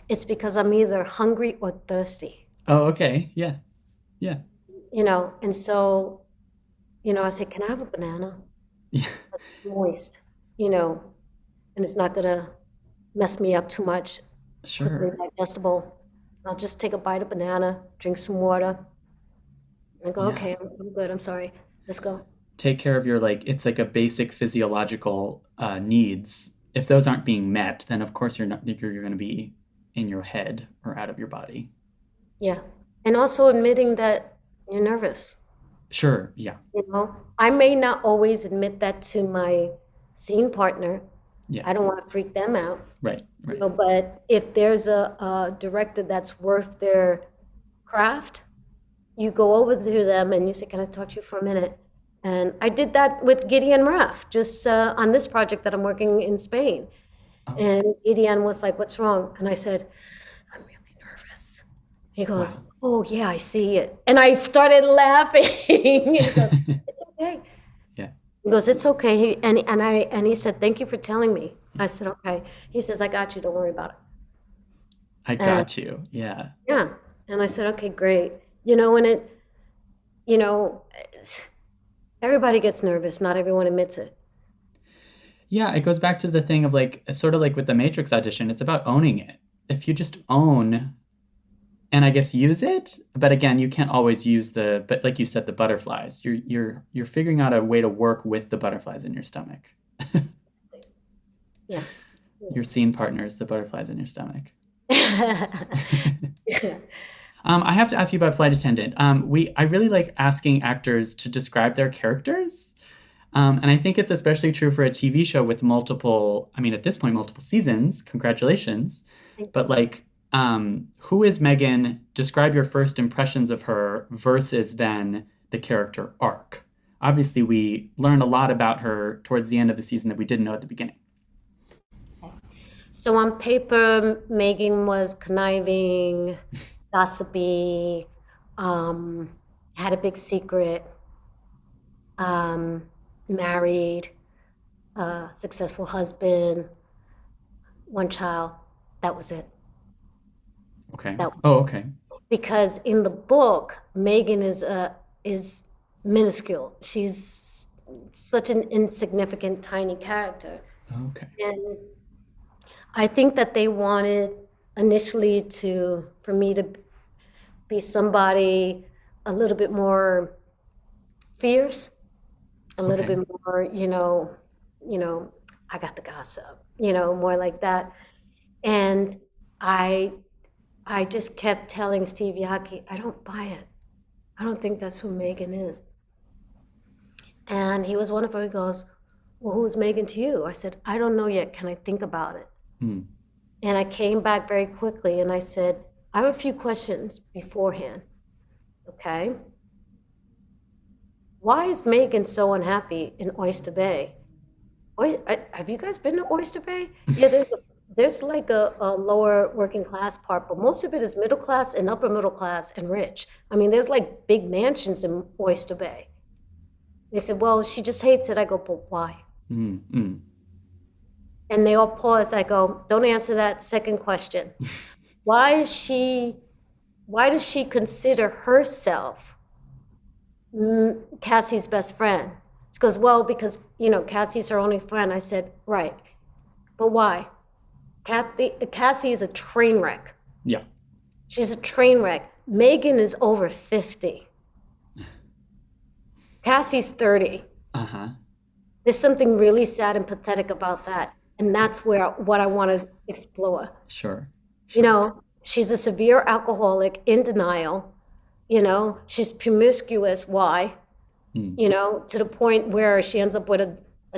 it's because I'm either hungry or thirsty. Oh, okay. Yeah. Yeah. You know, and so, you know, I say, can I have a banana? Yeah. It's moist, you know, and it's not gonna mess me up too much. Sure. Quickly digestible. I'll just take a bite of banana, drink some water, and go, okay, I'm good, I'm sorry, let's go. Take care of your, like, it's like a basic physiological needs. If those aren't being met, then of course you're going to be in your head or out of your body. Yeah. And also admitting that you're nervous. Sure. Yeah. You know, I may not always admit that to my scene partner. Yeah. I don't want to freak them out. Right. Right. You know, but if there's a director that's worth their craft, you go over to them and you say, can I talk to you for a minute? And I did that with Gideon Raff, just on this project that I'm working in Spain. And Gideon was like, what's wrong? And I said, I'm really nervous. He goes, oh, yeah, I see it. And I started laughing. He goes, it's okay. Yeah. He goes, it's okay. And he said, thank you for telling me. I said, okay. He says, I got you. Don't worry about it. I got you. Yeah. Yeah. And I said, okay, great. You know, when it, you know, everybody gets nervous. Not everyone admits it. Yeah, it goes back to the thing of like, sort of like with the Matrix audition, it's about owning it. If you just own and I guess use it. But again, you can't always use but like you said, the butterflies. You're figuring out a way to work with the butterflies in your stomach. Yeah. Your scene partners, the butterflies in your stomach. Yeah. I have to ask you about Flight Attendant. I really like asking actors to describe their characters. And I think it's especially true for a TV show with at this point, multiple seasons. Congratulations. But like, who is Megan? Describe your first impressions of her versus then the character arc. Obviously, we learned a lot about her towards the end of the season that we didn't know at the beginning. So on paper, Megan was conniving, gossipy, had a big secret, married, successful husband, one child. That was it. Okay. Okay. Because in the book, Megan is minuscule. She's such an insignificant, tiny character. Okay. And I think that they wanted initially for me to be somebody a little bit more fierce, a little bit more, I got the gossip, more like that. And I just kept telling Steve Yockey, I don't buy it. I don't think that's who Megan is. And he was wonderful. He goes, well, who's Megan to you? I said, I don't know yet. Can I think about it? And I came back very quickly and I said, I have a few questions beforehand. Okay. Why is Megan so unhappy in Oyster Bay? Have you guys been to Oyster Bay? Yeah, there's like a lower working class part, but most of it is middle class and upper middle class and rich. I mean, there's like big mansions in Oyster Bay. They said, well, she just hates it. I go, but why? And they all pause. I go, don't answer that second question. Why does she consider herself Cassie's best friend? She goes, well, because, Cassie's her only friend. I said, right. But why? Kasey is a train wreck. Yeah. She's a train wreck. Megan is over 50. Cassie's 30. Uh-huh. There's something really sad and pathetic about that. And that's what I want to explore. Sure. She's a severe alcoholic, in denial. She's promiscuous. Why? To the point where she ends up with a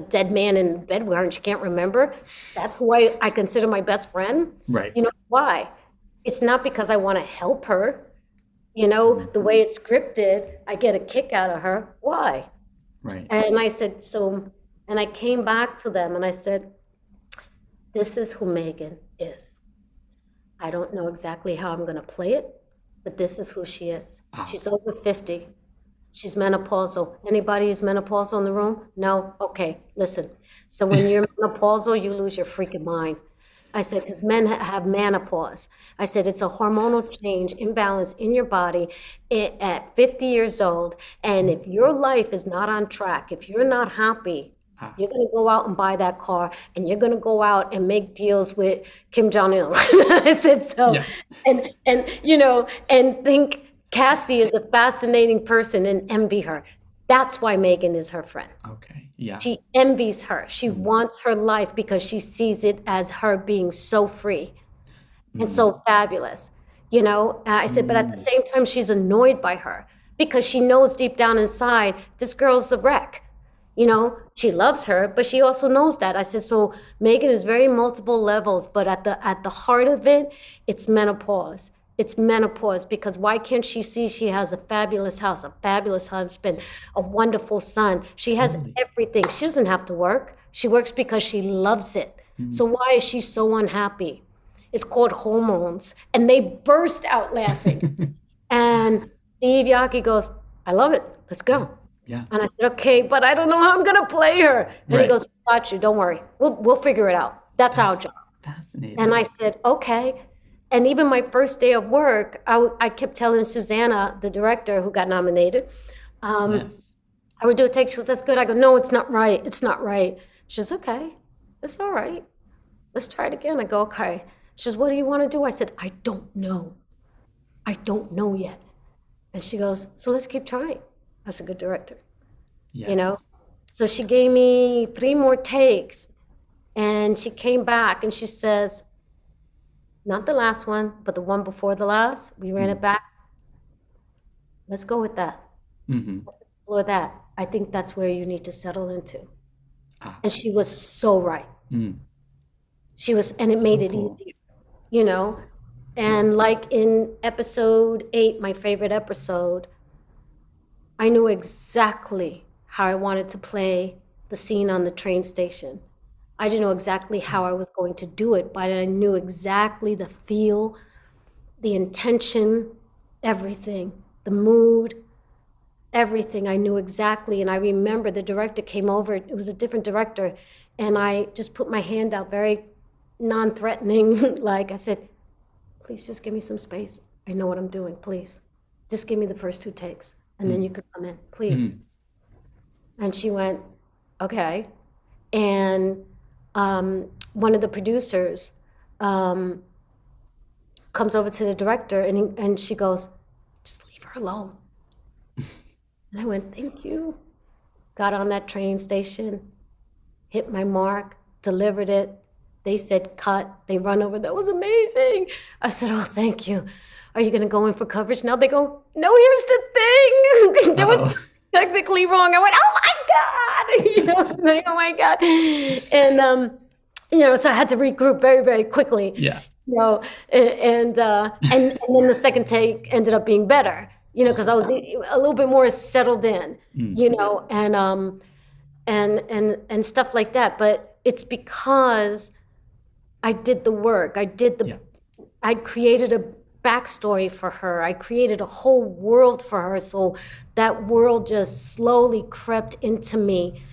dead man in bed with her and she can't remember. That's who I consider my best friend. Right. Why? It's not because I want to help her. The way it's scripted, I get a kick out of her. Why? Right. And I said, and I came back to them and I said, this is who Megan is. I don't know exactly how I'm going to play it, but this is who she is. She's over 50. She's menopausal. Anybody is menopausal in the room? No? Okay, listen. So when you're menopausal, you lose your freaking mind. I said, because men have menopause. I said, it's a hormonal change, imbalance in your body at 50 years old. And if your life is not on track, if you're not happy, you're going to go out and buy that car and you're going to go out and make deals with Kim Jong-un. I said, so, yeah. and think Kasey is a fascinating person and envy her. That's why Megan is her friend. Okay. Yeah. She envies her. She wants her life because she sees it as her being so free and so fabulous. I said, but at the same time, she's annoyed by her because she knows deep down inside, this girl's a wreck. She loves her, but she also knows that. I said, so Megan is very multiple levels, but at the heart of it, it's menopause. It's menopause because why can't she see she has a fabulous house, a fabulous husband, a wonderful son? She has everything. She doesn't have to work. She works because she loves it. So why is she so unhappy? It's called hormones. And they burst out laughing. And Steve Yockey goes, I love it. Let's go. Yeah. And I said, okay, but I don't know how I'm going to play her. And he goes, got you. Don't worry. We'll figure it out. That's our job. Fascinating. And I said, okay. And even my first day of work, I kept telling Susanna, the director who got nominated, I would do a take. She goes, that's good. I go, no, it's not right. It's not right. She goes, okay, it's all right. Let's try it again. I go, okay. She goes, what do you want to do? I said, I don't know. I don't know yet. And she goes, so let's keep trying. That's a good director. Yes. You know? So she gave me 3 more takes, and she came back and she says, not the last one, but the one before the last, we ran it back. Let's go with that. Explore that. I think that's where you need to settle into. And she was so right. She was, and it made it easier, you know? And like in episode 8, my favorite episode, I knew exactly how I wanted to play the scene on the train station. I didn't know exactly how I was going to do it, but I knew exactly the feel, the intention, everything, the mood, everything. I knew exactly. And I remember the director came over, it was a different director, and I just put my hand out very non-threatening, like I said, please just give me some space. I know what I'm doing, please. Just give me the first 2 takes, and then you could come in, please. And she went, okay. And one of the producers comes over to the director, and she goes, just leave her alone. And I went, thank you. Got on that train station, hit my mark, delivered it. They said, cut. They run over. That was amazing. I said, oh, thank you. Are you going to go in for coverage now? They go, no, here's the thing. That was technically wrong. I went, oh my God. You know, like, oh my God. And, you know, so I had to regroup very, very quickly. Yeah. You know, and then the second take ended up being better, you know, because I was a little bit more settled in, you know, and stuff like that. But it's because I did the work. I created a backstory for her. I created a whole world for her. So that world just slowly crept into me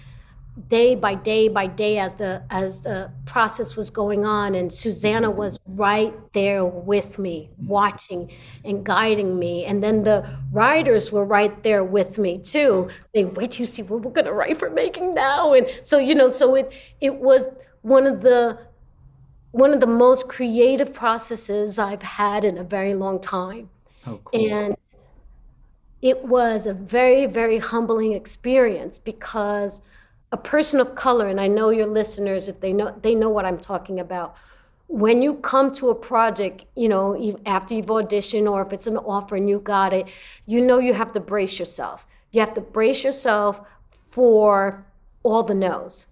day by day by day as the process was going on. And Susanna was right there with me, watching and guiding me. And then the writers were right there with me too. They wait till you see what we're gonna write for making now. And so, you know, so it was one of the most creative processes I've had in a very long time. Oh, cool. And it was a very, very humbling experience because a person of color, and I know your listeners, if they know what I'm talking about, when you come to a project, you know, after you've auditioned or if it's an offer and you got it, you know you have to brace yourself. You have to brace yourself for all the no's,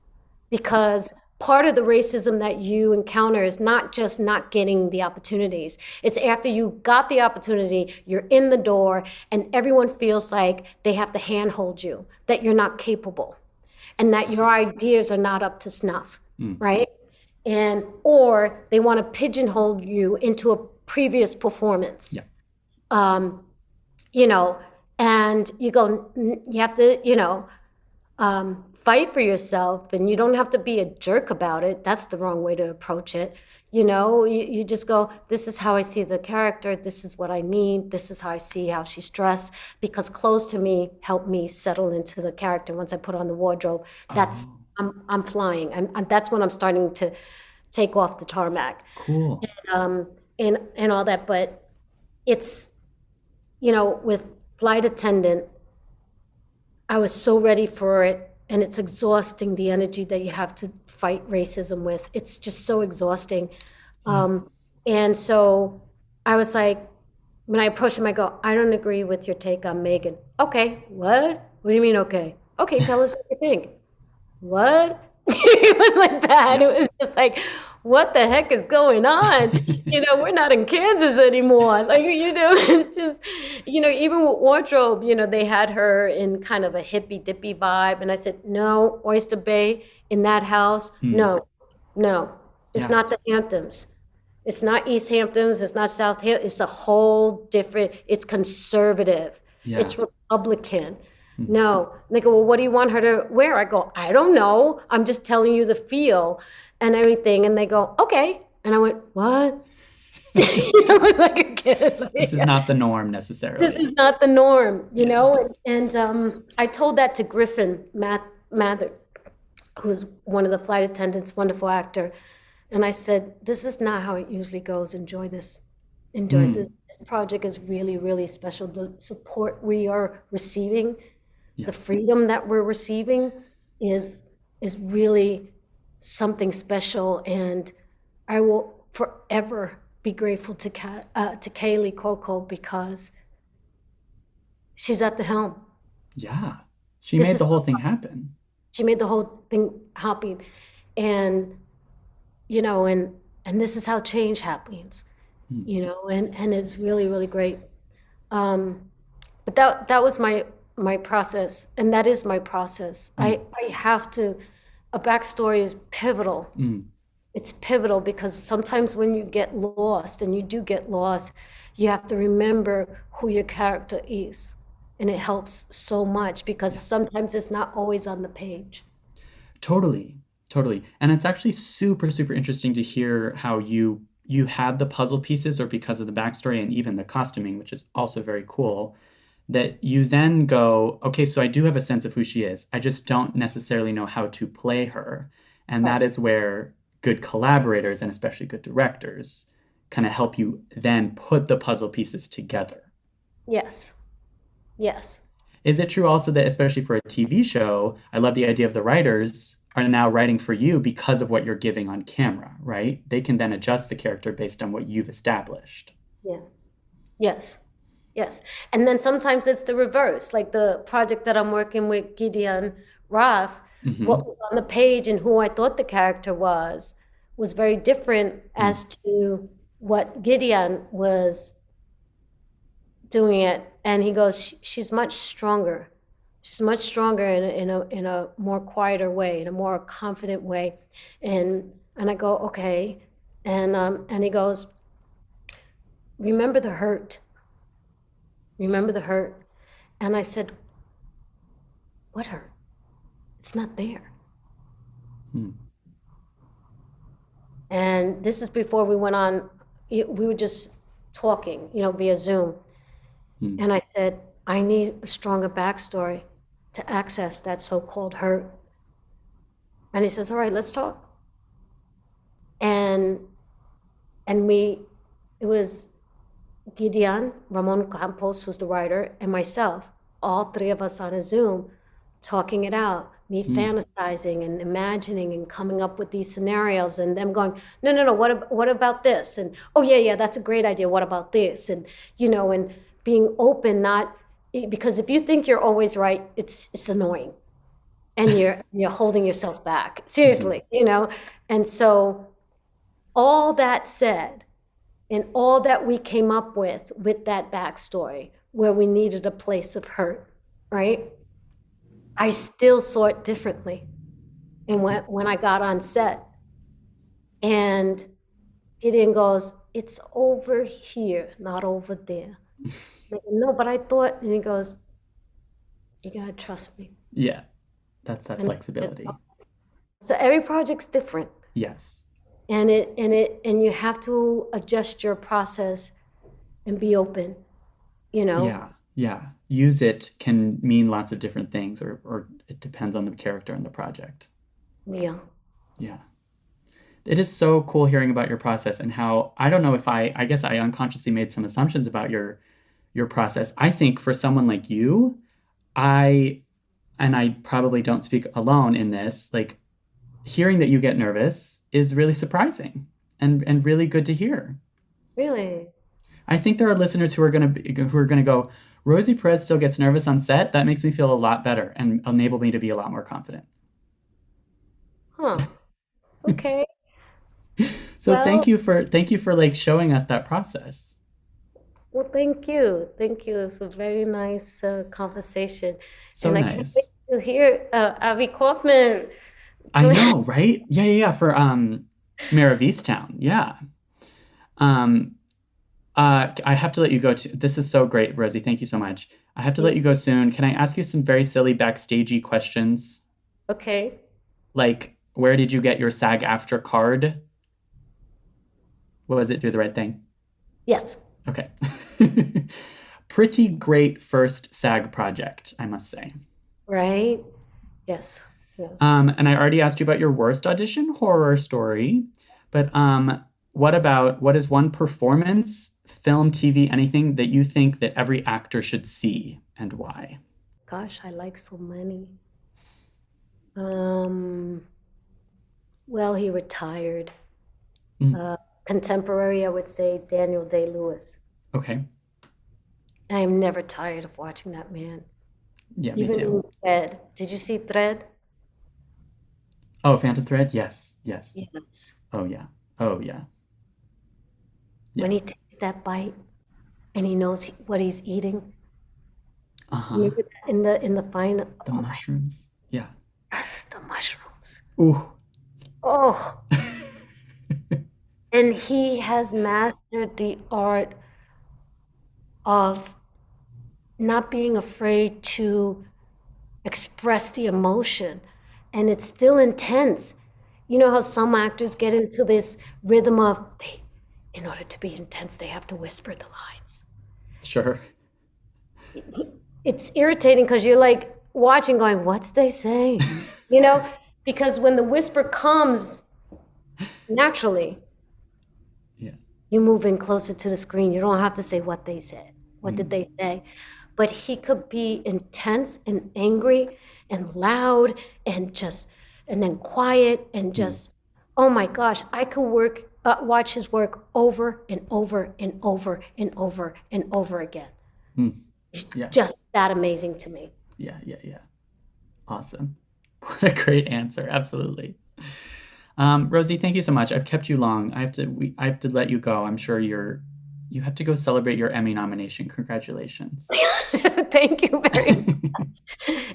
because part of the racism that you encounter is not just not getting the opportunities. It's after you got the opportunity, you're in the door, and everyone feels like they have to handhold you, that you're not capable, and that your ideas are not up to snuff, right? And or they want to pigeonhole you into a previous performance. Yeah. You know, and you have to, you know, fight for yourself, and you don't have to be a jerk about it. That's the wrong way to approach it. You know, you just go, this is how I see the character. This is what I need. This is how I see how she's dressed, because clothes to me help me settle into the character. Once I put on the wardrobe, that's, I'm flying. And that's when I'm starting to take off the tarmac. Cool. And all that. But it's, you know, with flight attendant, I was so ready for it. And it's exhausting, the energy that you have to fight racism with. It's just so exhausting. And so I was like, when I approached him, I go, I don't agree with your take on Megan. Okay, what? What do you mean, okay? Okay, tell us what you think. What? It was like that. It was just like, what the heck is going on? You know, we're not in Kansas anymore. Like, you know, it's just, you know, even with wardrobe, you know, they had her in kind of a hippy dippy vibe. And I said, no, Oyster Bay in that house. No, it's not the Hamptons. It's not East Hamptons. It's not South Hamptons. It's a whole different, it's conservative. Yeah. It's Republican. No. And they go, well, what do you want her to wear? I go, I don't know. I'm just telling you the feel and everything. And they go, okay. And I went, what? I was like a kid. Like, this is not the norm necessarily. This is not the norm, you know? And I told that to Griffin Mathers, who's one of the flight attendants, wonderful actor. And I said, this is not how it usually goes. Enjoy this. Enjoy this. project is really, really special. The support we are receiving, Yeah. the freedom that we're receiving is really something special. And I will forever be grateful to Kaylee Coco because she's at the helm. Yeah. She made the whole thing happen. She made the whole thing happen. And, you know, and this is how change happens, you know, and it's really, really great. But that was my process, and that is my process. I have to, a backstory is pivotal. It's pivotal because sometimes when you get lost, and you do get lost, you have to remember who your character is. And it helps so much because sometimes it's not always on the page. Totally. And it's actually super, super interesting to hear how you had the puzzle pieces, or because of the backstory and even the costuming, which is also very cool, that you then go, okay, so I do have a sense of who she is. I just don't necessarily know how to play her. And that is where good collaborators, and especially good directors, kind of help you then put the puzzle pieces together. Yes. Is it true also that, especially for a TV show, I love the idea of the writers are now writing for you because of what you're giving on camera, right? They can then adjust the character based on what you've established. Yeah. Yes. And then sometimes it's the reverse. Like the project that I'm working with, Gideon Roth, what was on the page and who I thought the character was very different as to what Gideon was doing it. And he goes, she's much stronger. She's much stronger in a more quieter way, in a more confident way. And I go, okay. And he goes, remember the hurt. Remember the hurt. And I said, what hurt? It's not there. And this is before we went on, we were just talking, via Zoom. And I said, I need a stronger backstory to access that so-called hurt. And he says, all right, let's talk. And it was Gideon, Ramon Campos, who's the writer, and myself, all three of us on a Zoom, talking it out, me fantasizing and imagining and coming up with these scenarios, and them going, no, what about this? And, oh, yeah, that's a great idea. What about this? And, and being open, not, because if you think you're always right, it's annoying. And you're holding yourself back, seriously, And so all that said, and all that we came up with that backstory, where we needed a place of hurt, right? I still saw it differently. And when I got on set, and Gideon goes, it's over here, not over there. Like, no, but I thought, and he goes, you gotta trust me. Yeah, that's that flexibility. So every project's different. Yes. And you have to adjust your process and be open, Yeah. Use it can mean lots of different things, or it depends on the character and the project. Yeah. It is so cool hearing about your process, and how, I don't know if I guess I unconsciously made some assumptions about your process. I think for someone like you, and I probably don't speak alone in this, like, hearing that you get nervous is really surprising and really good to hear. Really? I think there are listeners who are gonna go, Rosie Perez still gets nervous on set. That makes me feel a lot better and enable me to be a lot more confident. Huh. Okay. So thank you for like showing us that process. Well, thank you. It's a very nice conversation. So and nice. I can't wait to hear Abby Kaufman. I know, right? Yeah. For Mayor of Easttown. Yeah. I have to let you go. This is so great, Rosie. Thank you so much. I have to let you go soon. Can I ask you some very silly backstagey questions? Okay. Like, where did you get your SAG-AFTRA card? Was it Do the Right Thing? Yes. Okay. Pretty great first SAG project, I must say. Right? Yes. And I already asked you about your worst audition horror story, but what is one performance, film, TV, anything that you think that every actor should see and why? Gosh, I like so many. Well, he retired. Contemporary, I would say Daniel Day-Lewis. Okay. I am never tired of watching that man. Yeah, me Even too. in Thread. Did you see Thread? Oh, Phantom Thread? Yes. Yes. Oh, yeah. Yeah. When he takes that bite and he knows what he's eating. Remember that in the final? The mushrooms? Yeah. Yes, the mushrooms. Ooh. Oh. And he has mastered the art of not being afraid to express the emotion. And it's still intense. You know how some actors get into this rhythm of, in order to be intense, they have to whisper the lines. Sure. It's irritating because you're like watching going, what's they saying? You know, because when the whisper comes naturally, you move in closer to the screen. You don't have to say what they said. What did they say? But he could be intense and angry and loud and then quiet and just, oh my gosh, I could watch his work over and over and over and over and over again. It's just that amazing to me. Yeah. Awesome. What a great answer. Absolutely. Rosie, thank you so much. I've kept you long. I have to let you go. I'm sure you have to go celebrate your Emmy nomination. Congratulations. Thank you very much.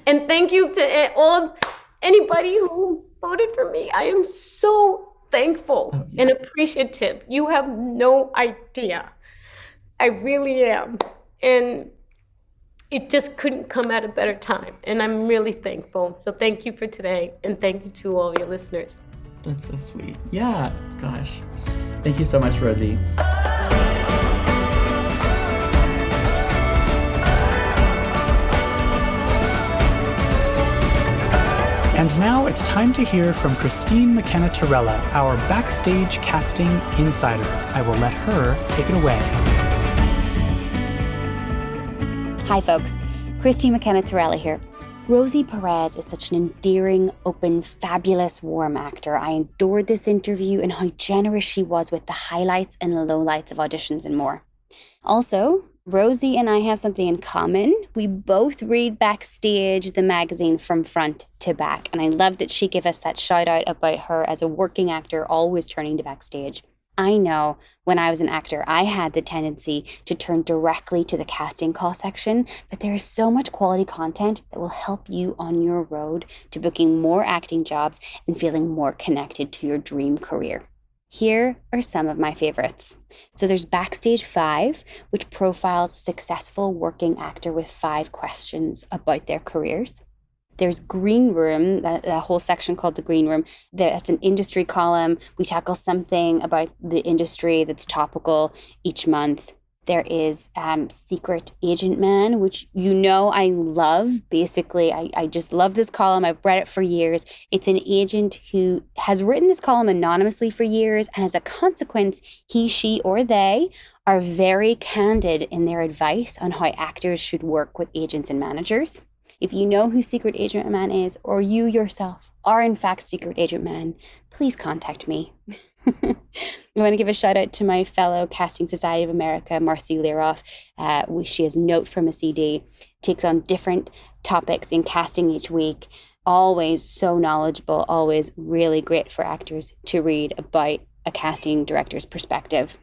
And thank you to anybody who voted for me. I am so thankful and appreciative. You have no idea. I really am. And it just couldn't come at a better time. And I'm really thankful. So thank you for today. And thank you to all your listeners. That's so sweet. Yeah, gosh. Thank you so much, Rosie. And now it's time to hear from Christine McKenna-Tirella, our Backstage casting insider. I will let her take it away. Hi, folks. Christine McKenna-Tirella here. Rosie Perez is such an endearing, open, fabulous, warm actor. I adored this interview and how generous she was with the highlights and lowlights of auditions and more. Also, Rosie and I have something in common. We both read Backstage, the magazine, from front to back. And I love that she gave us that shout out about her as a working actor always turning to Backstage. I know when I was an actor, I had the tendency to turn directly to the casting call section, but there is so much quality content that will help you on your road to booking more acting jobs and feeling more connected to your dream career. Here are some of my favorites. So there's Backstage 5, which profiles a successful working actor with 5 questions about their careers. There's Green Room, that whole section called the Green Room. That's an industry column. We tackle something about the industry that's topical each month. There is Secret Agent Man, which you know I love. Basically, I just love this column. I've read it for years. It's an agent who has written this column anonymously for years, and as a consequence, he, she, or they are very candid in their advice on how actors should work with agents and managers. If you know who Secret Agent Man is, or you yourself are in fact Secret Agent Man, please contact me. I want to give a shout out to my fellow Casting Society of America, Marcy Learoff. She has Note from a CD, takes on different topics in casting each week. Always so knowledgeable, always really great for actors to read about a casting director's perspective.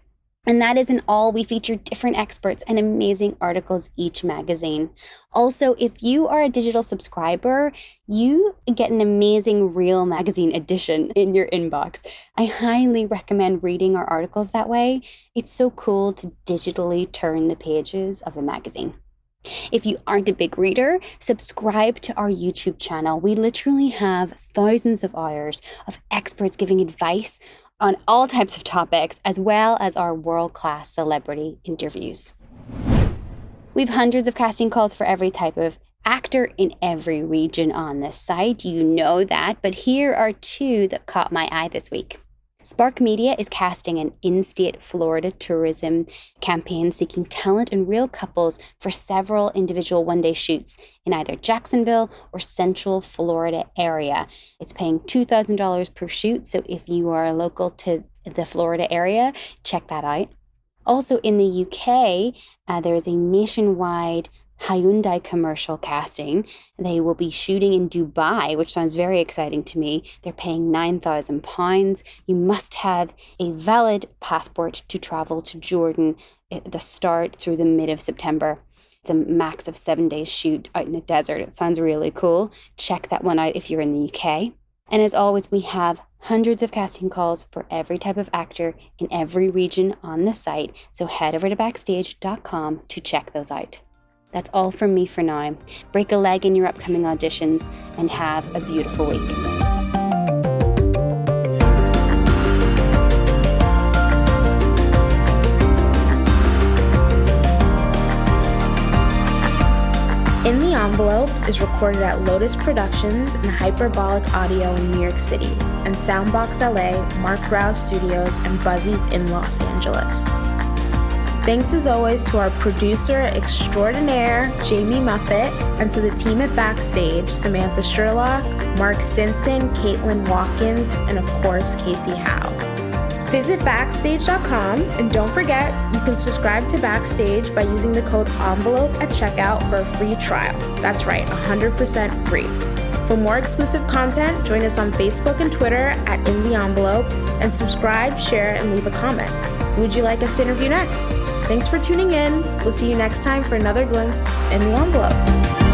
And that isn't all. We feature different experts and amazing articles each magazine. Also, if you are a digital subscriber, you get an amazing Real magazine edition in your inbox. I highly recommend reading our articles that way. It's so cool to digitally turn the pages of the magazine. If you aren't a big reader, subscribe to our YouTube channel. We literally have thousands of hours of experts giving advice on all types of topics, as well as our world-class celebrity interviews. We've hundreds of casting calls for every type of actor in every region on this site. You know that, but here are 2 that caught my eye this week. Spark Media is casting an in-state Florida tourism campaign seeking talent and real couples for several individual one-day shoots in either Jacksonville or Central Florida area. It's paying $2,000 per shoot, so if you are local to the Florida area, check that out. Also in the UK, there is a nationwide Hyundai commercial casting. They will be shooting in Dubai, which sounds very exciting to me. They're paying £9,000. You must have a valid passport to travel to Jordan at the start through the mid of September. It's a max of 7 days shoot out in the desert. It sounds really cool. Check that one out if you're in the UK. And as always, we have hundreds of casting calls for every type of actor in every region on the site. So head over to Backstage.com to check those out. That's all from me for now. Break a leg in your upcoming auditions and have a beautiful week. In the Envelope is recorded at Lotus Productions and Hyperbolic Audio in New York City, and Soundbox LA, Mark Grouse Studios, and Buzzies in Los Angeles. Thanks as always to our producer extraordinaire, Jamie Muffett, and to the team at Backstage, Samantha Sherlock, Mark Stinson, Caitlin Watkins, and of course, Kasey Howe. Visit Backstage.com, and don't forget, you can subscribe to Backstage by using the code ENVELOPE at checkout for a free trial. That's right, 100% free. For more exclusive content, join us on Facebook and Twitter at In the Envelope, and subscribe, share, and leave a comment. Who would you like us to interview next? Thanks for tuning in. We'll see you next time for another glimpse in the envelope.